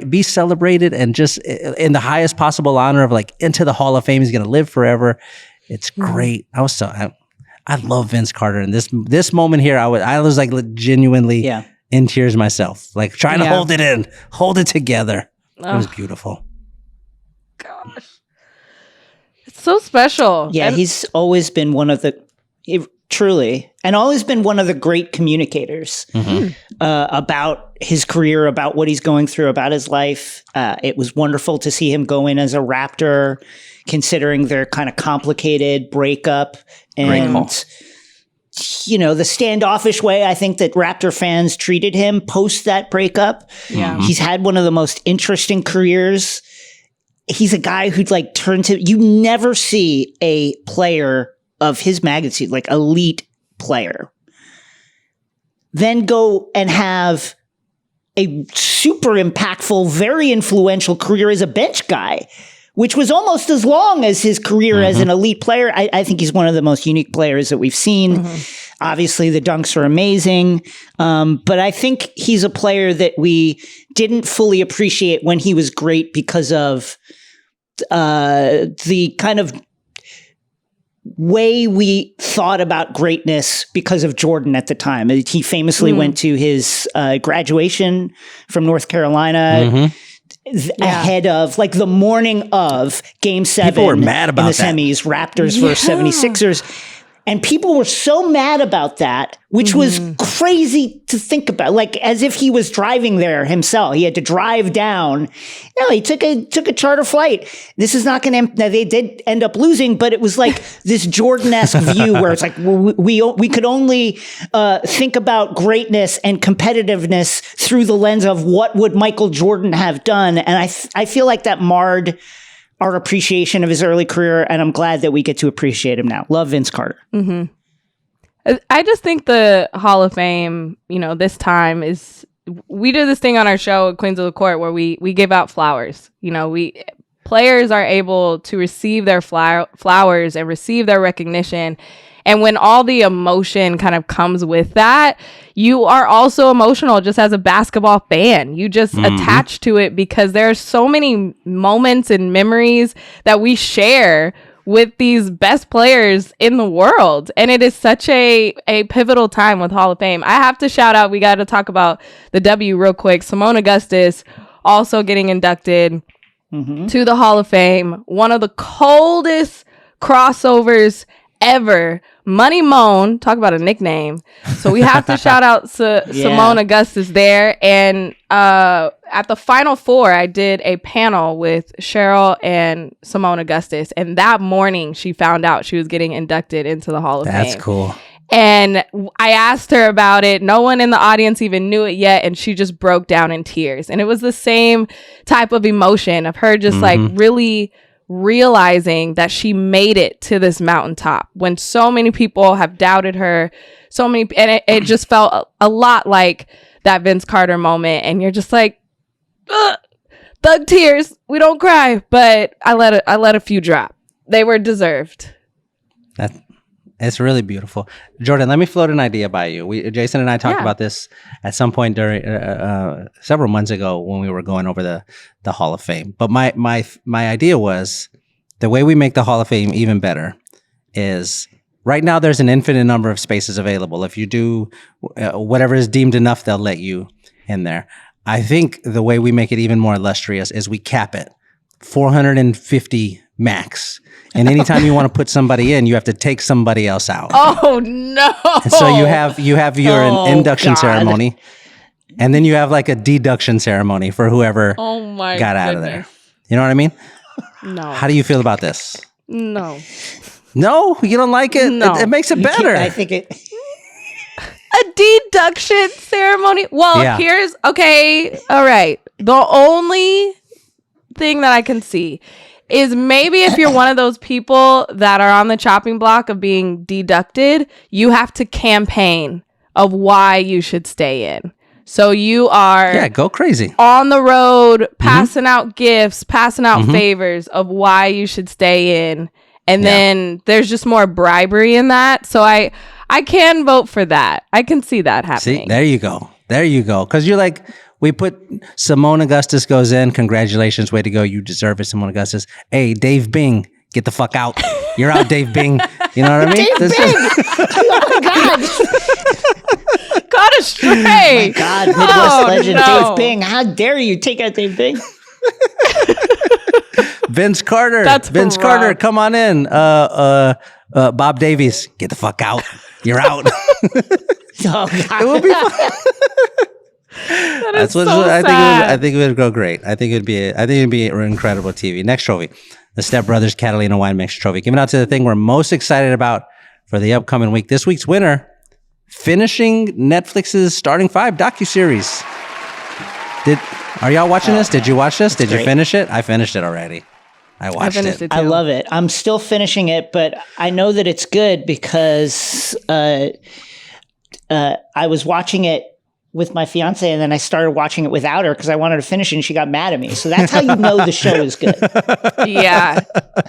be celebrated, and just in the highest possible honor of like into the Hall of Fame. He's going to live forever. It's great. I love Vince Carter. And this moment here, I was like genuinely in tears myself, like trying to hold it together. It was beautiful. Gosh. It's so special. Yeah, he's always been truly, and always been one of the great communicators about his career, about what he's going through, about his life. It was wonderful to see him go in as a Raptor, considering their kind of complicated breakup and, the standoffish way I think that Raptor fans treated him post that breakup. Yeah. He's had one of the most interesting careers. He's a guy who'd like you never see a player of his magnitude, like elite player, then go and have a super impactful, very influential career as a bench guy, which was almost as long as his career as an elite player. I think he's one of the most unique players that we've seen. Obviously, the dunks are amazing. But I think he's a player that we didn't fully appreciate when he was great because of the kind of way we thought about greatness because of Jordan at the time. He famously went to his graduation from North Carolina ahead of, like, the morning of Game 7. People were mad about in the semis, Raptors versus 76ers. And people were so mad about that, which was crazy to think about. Like, as if he was driving there himself. He had to drive down. No, he took a charter flight. This is not going to. They did end up losing, but it was like this Jordan-esque view where it's like we could only think about greatness and competitiveness through the lens of what would Michael Jordan have done. And I feel like that marred our appreciation of his early career, and I'm glad that we get to appreciate him now. Love Vince Carter. I just think the Hall of Fame, this time we did this thing on our show at Queens of the Court where we give out flowers. Players are able to receive their flowers and receive their recognition. And when all the emotion kind of comes with that, you are also emotional just as a basketball fan. You just attach to it because there are so many moments and memories that we share with these best players in the world. And it is such a pivotal time with Hall of Fame. I have to shout out, we got to talk about the W real quick. Simone Augustus also getting inducted to the Hall of Fame. One of the coldest crossovers ever. Money Moan, talk about a nickname. So we have to shout out Simone Augustus there. And at the Final Four, I did a panel with Cheryl and Simone Augustus. And that morning, she found out she was getting inducted into the Hall of Fame. That's cool. And I asked her about it. No one in the audience even knew it yet. And she just broke down in tears. And it was the same type of emotion of her just like really realizing that she made it to this mountaintop when so many people have doubted her. And it just felt a lot like that Vince Carter moment. And you're just like, thug tears. We don't cry. But I let a few drop. They were deserved. It's really beautiful. Jordan, let me float an idea by you. Jason and I talked about this at some point during several months ago when we were going over the Hall of Fame. But my idea was the way we make the Hall of Fame even better is right now there's an infinite number of spaces available. If you do whatever is deemed enough, they'll let you in there. I think the way we make it even more illustrious is we cap it 450 max. And anytime you want to put somebody in, you have to take somebody else out. Oh no! And so you have your induction ceremony, and then you have like a deduction ceremony for whoever got out of there. You know what I mean? No. How do you feel about this? No, you don't like it. No. It makes it better. I think it. a deduction ceremony. Well, here's okay. All right. The only thing that I can see is maybe if you're one of those people that are on the chopping block of being deducted, you have to campaign of why you should stay in. So you are go crazy on the road, passing out gifts, passing out favors of why you should stay in. And then there's just more bribery in that. So I can vote for that. I can see that happening. See, there you go. Because you're like, we put Simone Augustus goes in. Congratulations. Way to go. You deserve it, Simone Augustus. Hey, Dave Bing, get the fuck out. You're out, Dave Bing. You know what I mean? Dave Bing! Oh, my God. Got astray. Oh, my God. Midwest legend Dave Bing. How dare you take out Dave Bing? Vince Carter. That's Vince rough. Carter, come on in. Bob Davies, get the fuck out. You're out. Oh, God. It will be fun. That's so sad. I think it would go great. I think it'd be incredible TV. Next trophy, the Step Brothers Catalina Wine Mix Trophy. Given out to the thing we're most excited about for the upcoming week. This week's winner, finishing Netflix's Starting Five docuseries. Are y'all watching this? Did you watch this? Did you finish it? I finished it already. I watched it. Too. I love it. I'm still finishing it, but I know that it's good because I was watching it with my fiance, and then I started watching it without her because I wanted to finish it, and she got mad at me. So that's how you know the show is good. Yeah.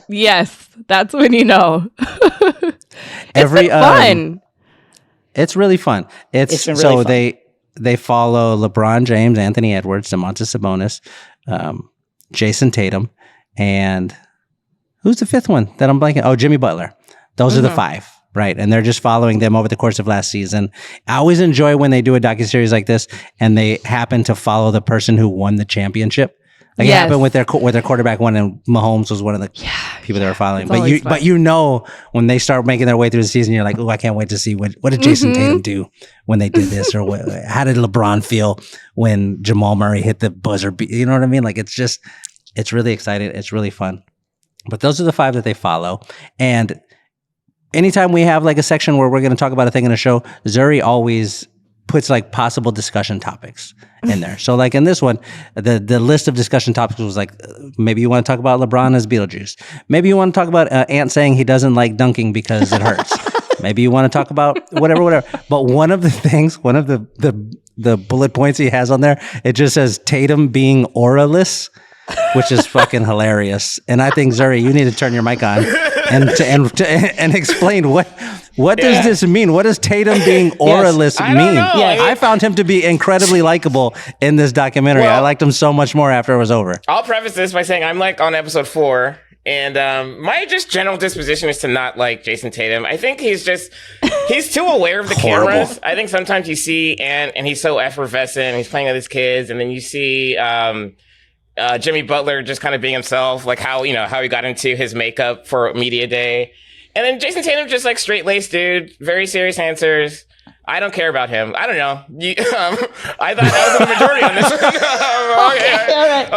Yes. That's when you know. It's fun. It's really fun. It's been really fun. They follow LeBron James, Anthony Edwards, Domantas Sabonis, Jason Tatum, and who's the fifth one that I'm blanking? Oh, Jimmy Butler. Those are the five. Right. And they're just following them over the course of last season. I always enjoy when they do a docuseries like this and they happen to follow the person who won the championship. Like it happened with their quarterback one, and Mahomes was one of the people they were following. But you know when they start making their way through the season, you're like, oh, I can't wait to see what did Jason Tatum do when they did this, or how did LeBron feel when Jamal Murray hit the buzzer? You know what I mean? Like it's really exciting. It's really fun. But those are the five that they follow. And anytime we have like a section where we're going to talk about a thing in a show, Zuri always puts like possible discussion topics in there. So like in this one, the list of discussion topics was like, maybe you want to talk about LeBron as Beetlejuice. Maybe you want to talk about Ant saying he doesn't like dunking because it hurts. Maybe you want to talk about whatever. But one of the bullet points he has on there, it just says Tatum being auraless, which is fucking hilarious. And I think, Zuri, you need to turn your mic on and explain what does this mean? What does Tatum being auraless mean? I found him to be incredibly likable in this documentary. I liked him so much more after it was over. I'll preface this by saying I'm like on episode 4, and my just general disposition is to not like Jason Tatum. I think he's too aware of the cameras. I think sometimes you see and he's so effervescent, he's playing with his kids, and then you see Jimmy Butler just kind of being himself, like how he got into his makeup for media day. And then Jason Tatum just like straight-laced dude, very serious answers. I don't care about him. I don't know. I thought I was in the majority on this one.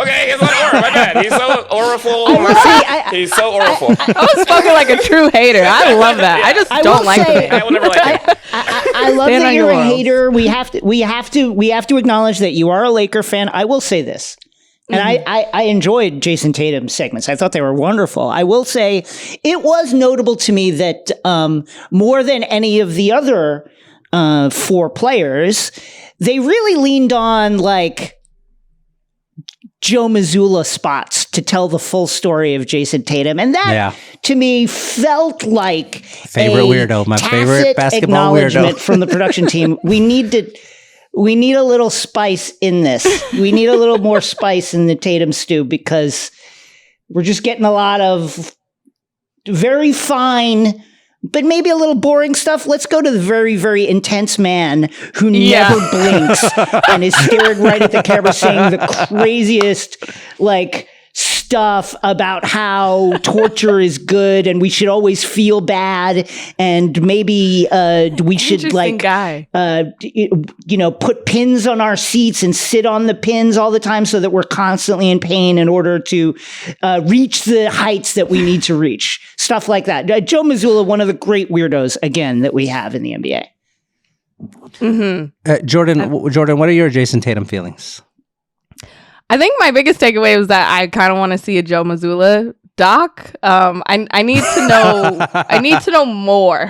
Okay, he's not aura. My bad. He's so auraful. He's so auraful. I was spoken like a true hater. I love that. I just don't like him. I will never like him. I love Stand that on you're your a laurels. hater. We have to acknowledge that you are a Laker fan. I will say this. And I enjoyed Jason Tatum's segments. I thought they were wonderful. I will say it was notable to me that more than any of the other 4 players, they really leaned on like Joe Mazzulla spots to tell the full story of Jason Tatum. And that, to me, felt like favorite weirdo, my favorite basketball weirdo from the production team. We need a little spice in this. We need a little more spice in the Tatum stew because we're just getting a lot of very fine, but maybe a little boring stuff. Let's go to the very, very intense man who never blinks and is staring right at the camera saying the craziest, like, stuff about how torture is good and we should always feel bad and maybe we should like put pins on our seats and sit on the pins all the time so that we're constantly in pain in order to reach the heights that we need to reach. Stuff like that. Joe Mazzulla, one of the great weirdos again that we have in the NBA. Jordan, what are your Jason Tatum feelings? I think my biggest takeaway was that I kind of want to see a Joe Mazzulla doc. I need to know. I need to know more.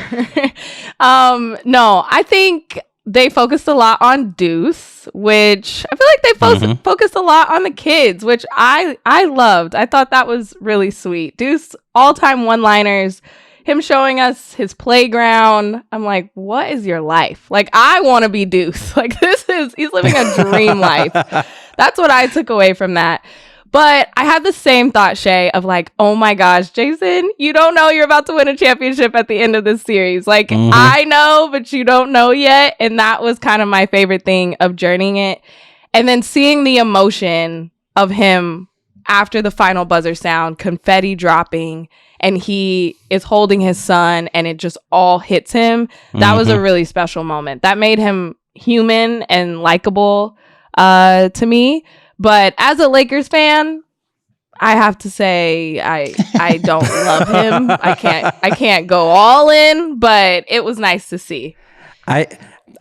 No, I think they focused a lot on Deuce, which I feel like they focused a lot on the kids, which I loved. I thought that was really sweet. Deuce, all-time one-liners. Him showing us his playground. I'm like, what is your life? Like, I want to be Deuce. Like, he's living a dream life. That's what I took away from that. But I had the same thought, Shea, of like, oh my gosh, Jason, you don't know you're about to win a championship at the end of this series. Like, I know, but you don't know yet. And that was kind of my favorite thing of journeying it. And then seeing the emotion of him after the final buzzer sound, confetti dropping, and he is holding his son and it just all hits him. That was a really special moment. That made him human and likable to me. But as a Lakers fan, I have to say I don't love him. I can't go all in, but it was nice to see. I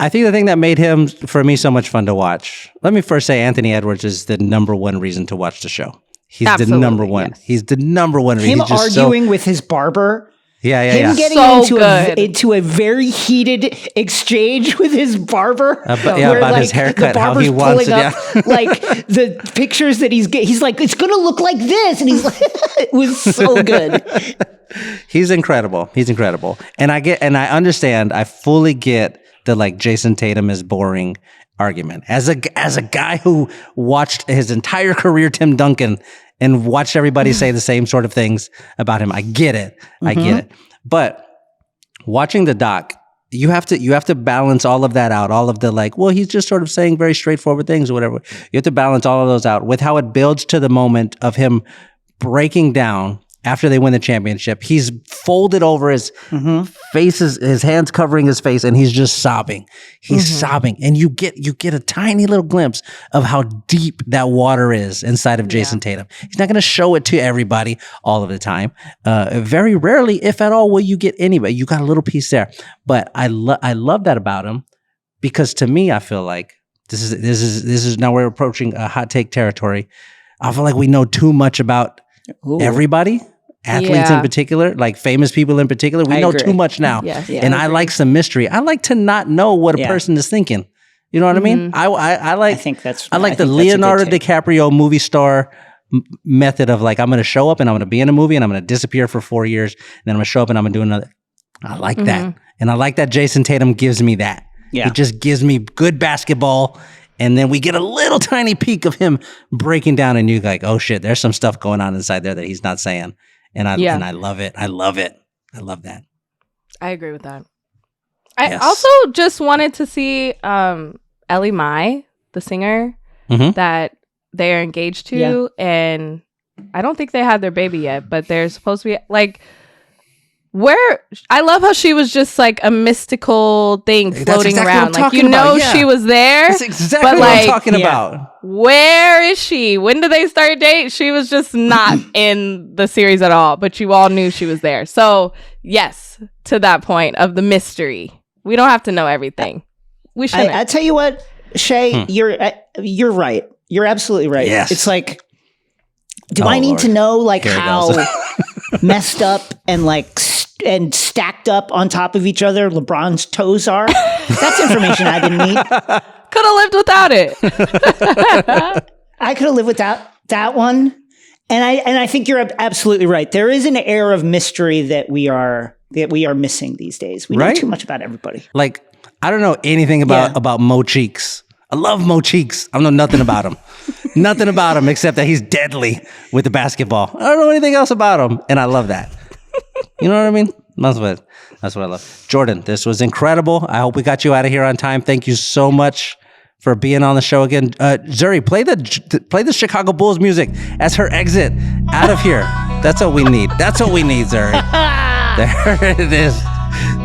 think the thing that made him, for me, so much fun to watch. Let me first say Anthony Edwards is the number one reason to watch the show. He's the number one. Yes. He's the number one reason. Him arguing with his barber. Him getting so into a very heated exchange with his barber. About his haircut, how he wants it. Like the pictures that he's like, it's going to look like this. And he's like, it was so good. He's incredible. And I understand, I fully get the like Jason Tatum is boring argument. As a guy who watched his entire career, Tim Duncan, and watched everybody say the same sort of things about him. I get it. I get it. But watching the doc, you have to balance all of that out. All of the like, well, he's just sort of saying very straightforward things or whatever. You have to balance all of those out with how it builds to the moment of him breaking down after they win the championship. He's folded over his face, his hands covering his face, and he's just sobbing. He's sobbing. And you get a tiny little glimpse of how deep that water is inside of Jason Tatum. He's not going to show it to everybody all of the time. Very rarely, if at all, will you get anybody. You got a little piece there. But I love that about him, because to me, I feel like this is now we're approaching a hot take territory. I feel like we know too much about everybody. Athletes in particular, like famous people in particular, we know too much now. And I like some mystery. I like to not know what a person is thinking. You know what I mean? I like the Leonardo DiCaprio movie star method of like, I'm going to show up and I'm going to be in a movie and I'm going to disappear for 4 years. And then I'm going to show up and I'm going to do another. I like that. And I like that Jason Tatum gives me that. It just gives me good basketball. And then we get a little tiny peek of him breaking down and you're like, oh shit, there's some stuff going on inside there that he's not saying. And I love it. I love it. I love that. I agree with that. I also just wanted to see Ellie Mai, the singer that they are engaged to. And I don't think they had their baby yet, but they're supposed to be like, I love how she was just like a mystical thing floating exactly around. Like, you know, she was there. That's exactly but what like, I'm talking about. Where is she? When did they start dating? She was just not in the series at all, but you all knew she was there. So yes, to that point of the mystery, we don't have to know everything. We shouldn't. I tell you what, Shea, you're right. You're absolutely right. Yes. It's like, do I need to know like Here it how messed up and like and stacked up on top of each other LeBron's toes are? That's information I didn't need. Could have lived without it. I could have lived without that one. And I think you're absolutely right. There is an air of mystery that we are missing these days. We know too much about everybody. Like, I don't know anything about Mo Cheeks. I love Mo Cheeks. I don't know nothing about him. Nothing about him except that he's deadly with the basketball. I don't know anything else about him, and I love that. You know what I mean? That's what I love. Jordan, this was incredible. I hope we got you out of here on time. Thank you so much for being on the show again. Zuri, play the Chicago Bulls music as her exit out of here. That's what we need. That's what we need, Zuri. There it is.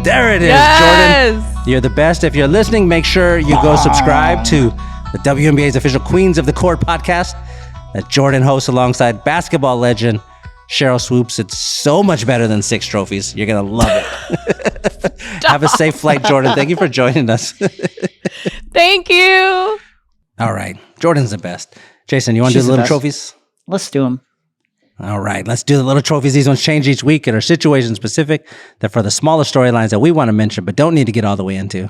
There it is, yes! Jordan. You're the best. If you're listening, make sure you go subscribe to the WNBA's official Queens of the Court podcast that Jordan hosts alongside basketball legend Cheryl Swoops. It's so much better than 6 trophies. You're going to love it. Have a safe flight, Jordan. Thank you for joining us. Thank you. All right. Jordan's the best. Jason, you want to do the little trophies? Let's do them. All right, let's do the little trophies. These ones change each week and are situation specific. They're for the smaller storylines that we want to mention, but don't need to get all the way into.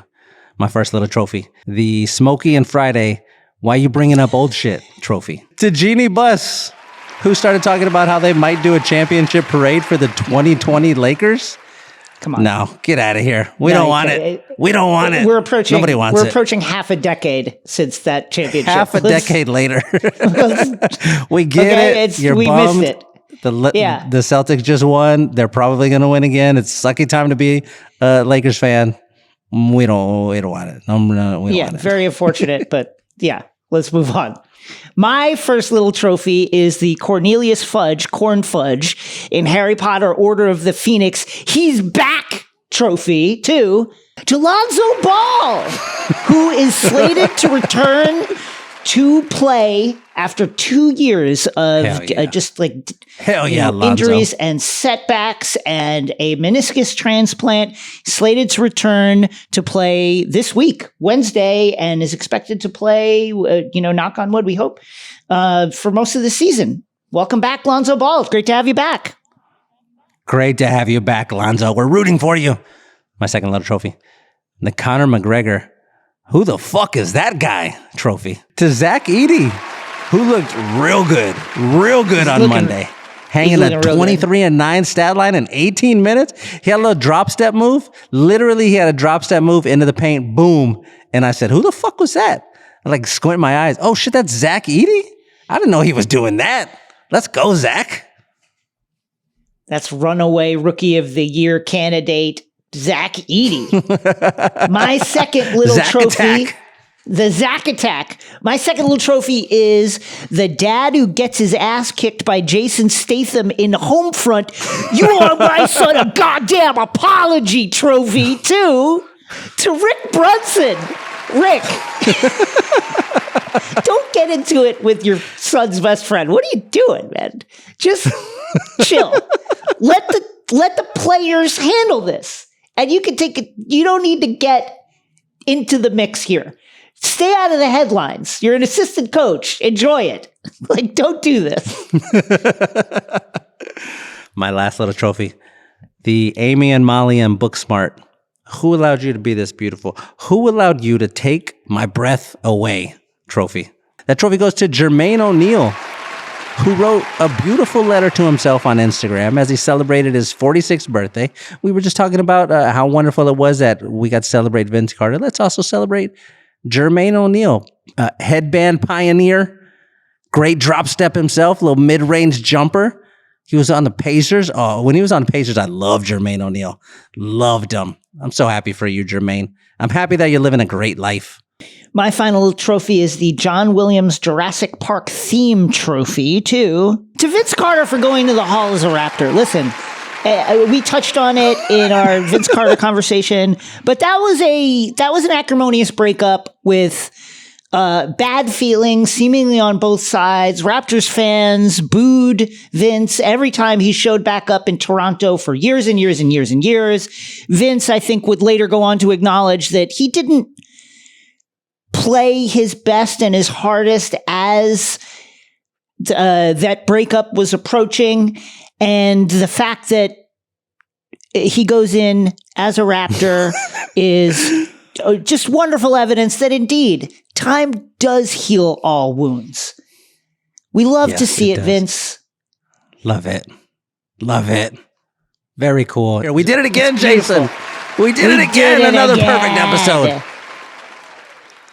My first little trophy, the Smokey and Friday, why you bringing up old shit trophy. To Jeannie Buss, who started talking about how they might do a championship parade for the 2020 Lakers. Come on. No, get out of here. We don't want it. We don't want it. Nobody wants it. We're approaching half a decade since that championship. Half a decade later. We get it. You're bummed. Missed it. The Celtics just won. They're probably going to win again. It's a sucky time to be a Lakers fan. We don't want it. We don't want it. Very unfortunate, but yeah, let's move on. My first little trophy is the Cornelius Fudge, Corn Fudge, in Harry Potter Order of the Phoenix. He's back trophy to Lonzo Ball, who is slated to return to play after 2 years of injuries and setbacks and a meniscus transplant. Slated to return to play this week, Wednesday, and is expected to play, knock on wood, we hope, for most of the season. Welcome back, Lonzo Ball. It's great to have you back. Great to have you back, Lonzo. We're rooting for you. My second little trophy, the Conor McGregor, who the fuck is that guy trophy. To Zach Edey, who looked real good on Monday. Hanging a 23-9 stat line in 18 minutes. He had a little drop step move. Literally, he had a drop step move into the paint. Boom. And I said, who the fuck was that? I squint my eyes. Oh shit, that's Zach Edey? I didn't know he was doing that. Let's go, Zach. That's runaway rookie of the year candidate Zach Edey. My second little trophy, the Zach Attack. My second little trophy is the dad who gets his ass kicked by Jason Statham in Homefront. You owe my son a goddamn apology trophy to Rick Brunson. Rick, don't get into it with your son's best friend. What are you doing, man? Just chill. Let the players handle this. And you can take it. You don't need to get into the mix here. Stay out of the headlines. You're an assistant coach. Enjoy it. Don't do this. My last little trophy. The Amy and Molly and Booksmart. Who allowed you to be this beautiful? Who allowed you to take my breath away trophy? That trophy goes to Jermaine O'Neal, who wrote a beautiful letter to himself on Instagram as he celebrated his 46th birthday. We were just talking about how wonderful it was that we got to celebrate Vince Carter. Let's also celebrate Jermaine O'Neal, headband pioneer, great drop step himself, little mid-range jumper. He was on the Pacers. Oh, when he was on the Pacers, I loved Jermaine O'Neal. Loved him. I'm so happy for you, Jermaine. I'm happy that you're living a great life. My final trophy is the John Williams Jurassic Park theme trophy to Vince Carter for going to the Hall as a Raptor. Listen, We touched on it in our Vince Carter conversation, but that was an acrimonious breakup with bad feelings seemingly on both sides. Raptors fans booed Vince every time he showed back up in Toronto for years and years and years and years. Vince, I think, would later go on to acknowledge that he didn't play his best and his hardest as that breakup was approaching. And the fact that he goes in as a Raptor is just wonderful evidence that indeed time does heal all wounds. We love to see it, Vince. Love it. Love it. Very cool. We did it again, Jason. We did it again. Another perfect episode.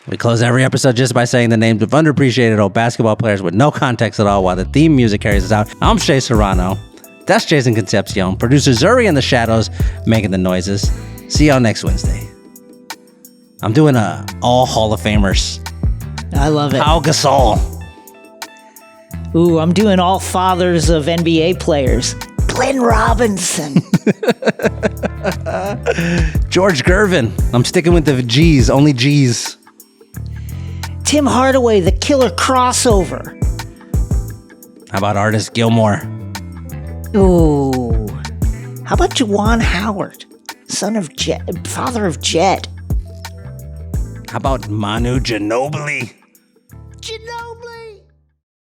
We close every episode just by saying the names of underappreciated old basketball players with no context at all while the theme music carries us out. I'm Shea Serrano. That's Jason Concepcion. Producer Zuri in the shadows making the noises. See y'all next Wednesday. I'm doing all Hall of Famers. I love it. Pau Gasol. Ooh, I'm doing all fathers of NBA players. Glenn Robinson. George Gervin. I'm sticking with the G's, only G's. Tim Hardaway, the killer crossover. How about Artist Gilmore? Ooh. How about Juwan Howard, father of Jet? How about Manu Ginobili? Ginobili!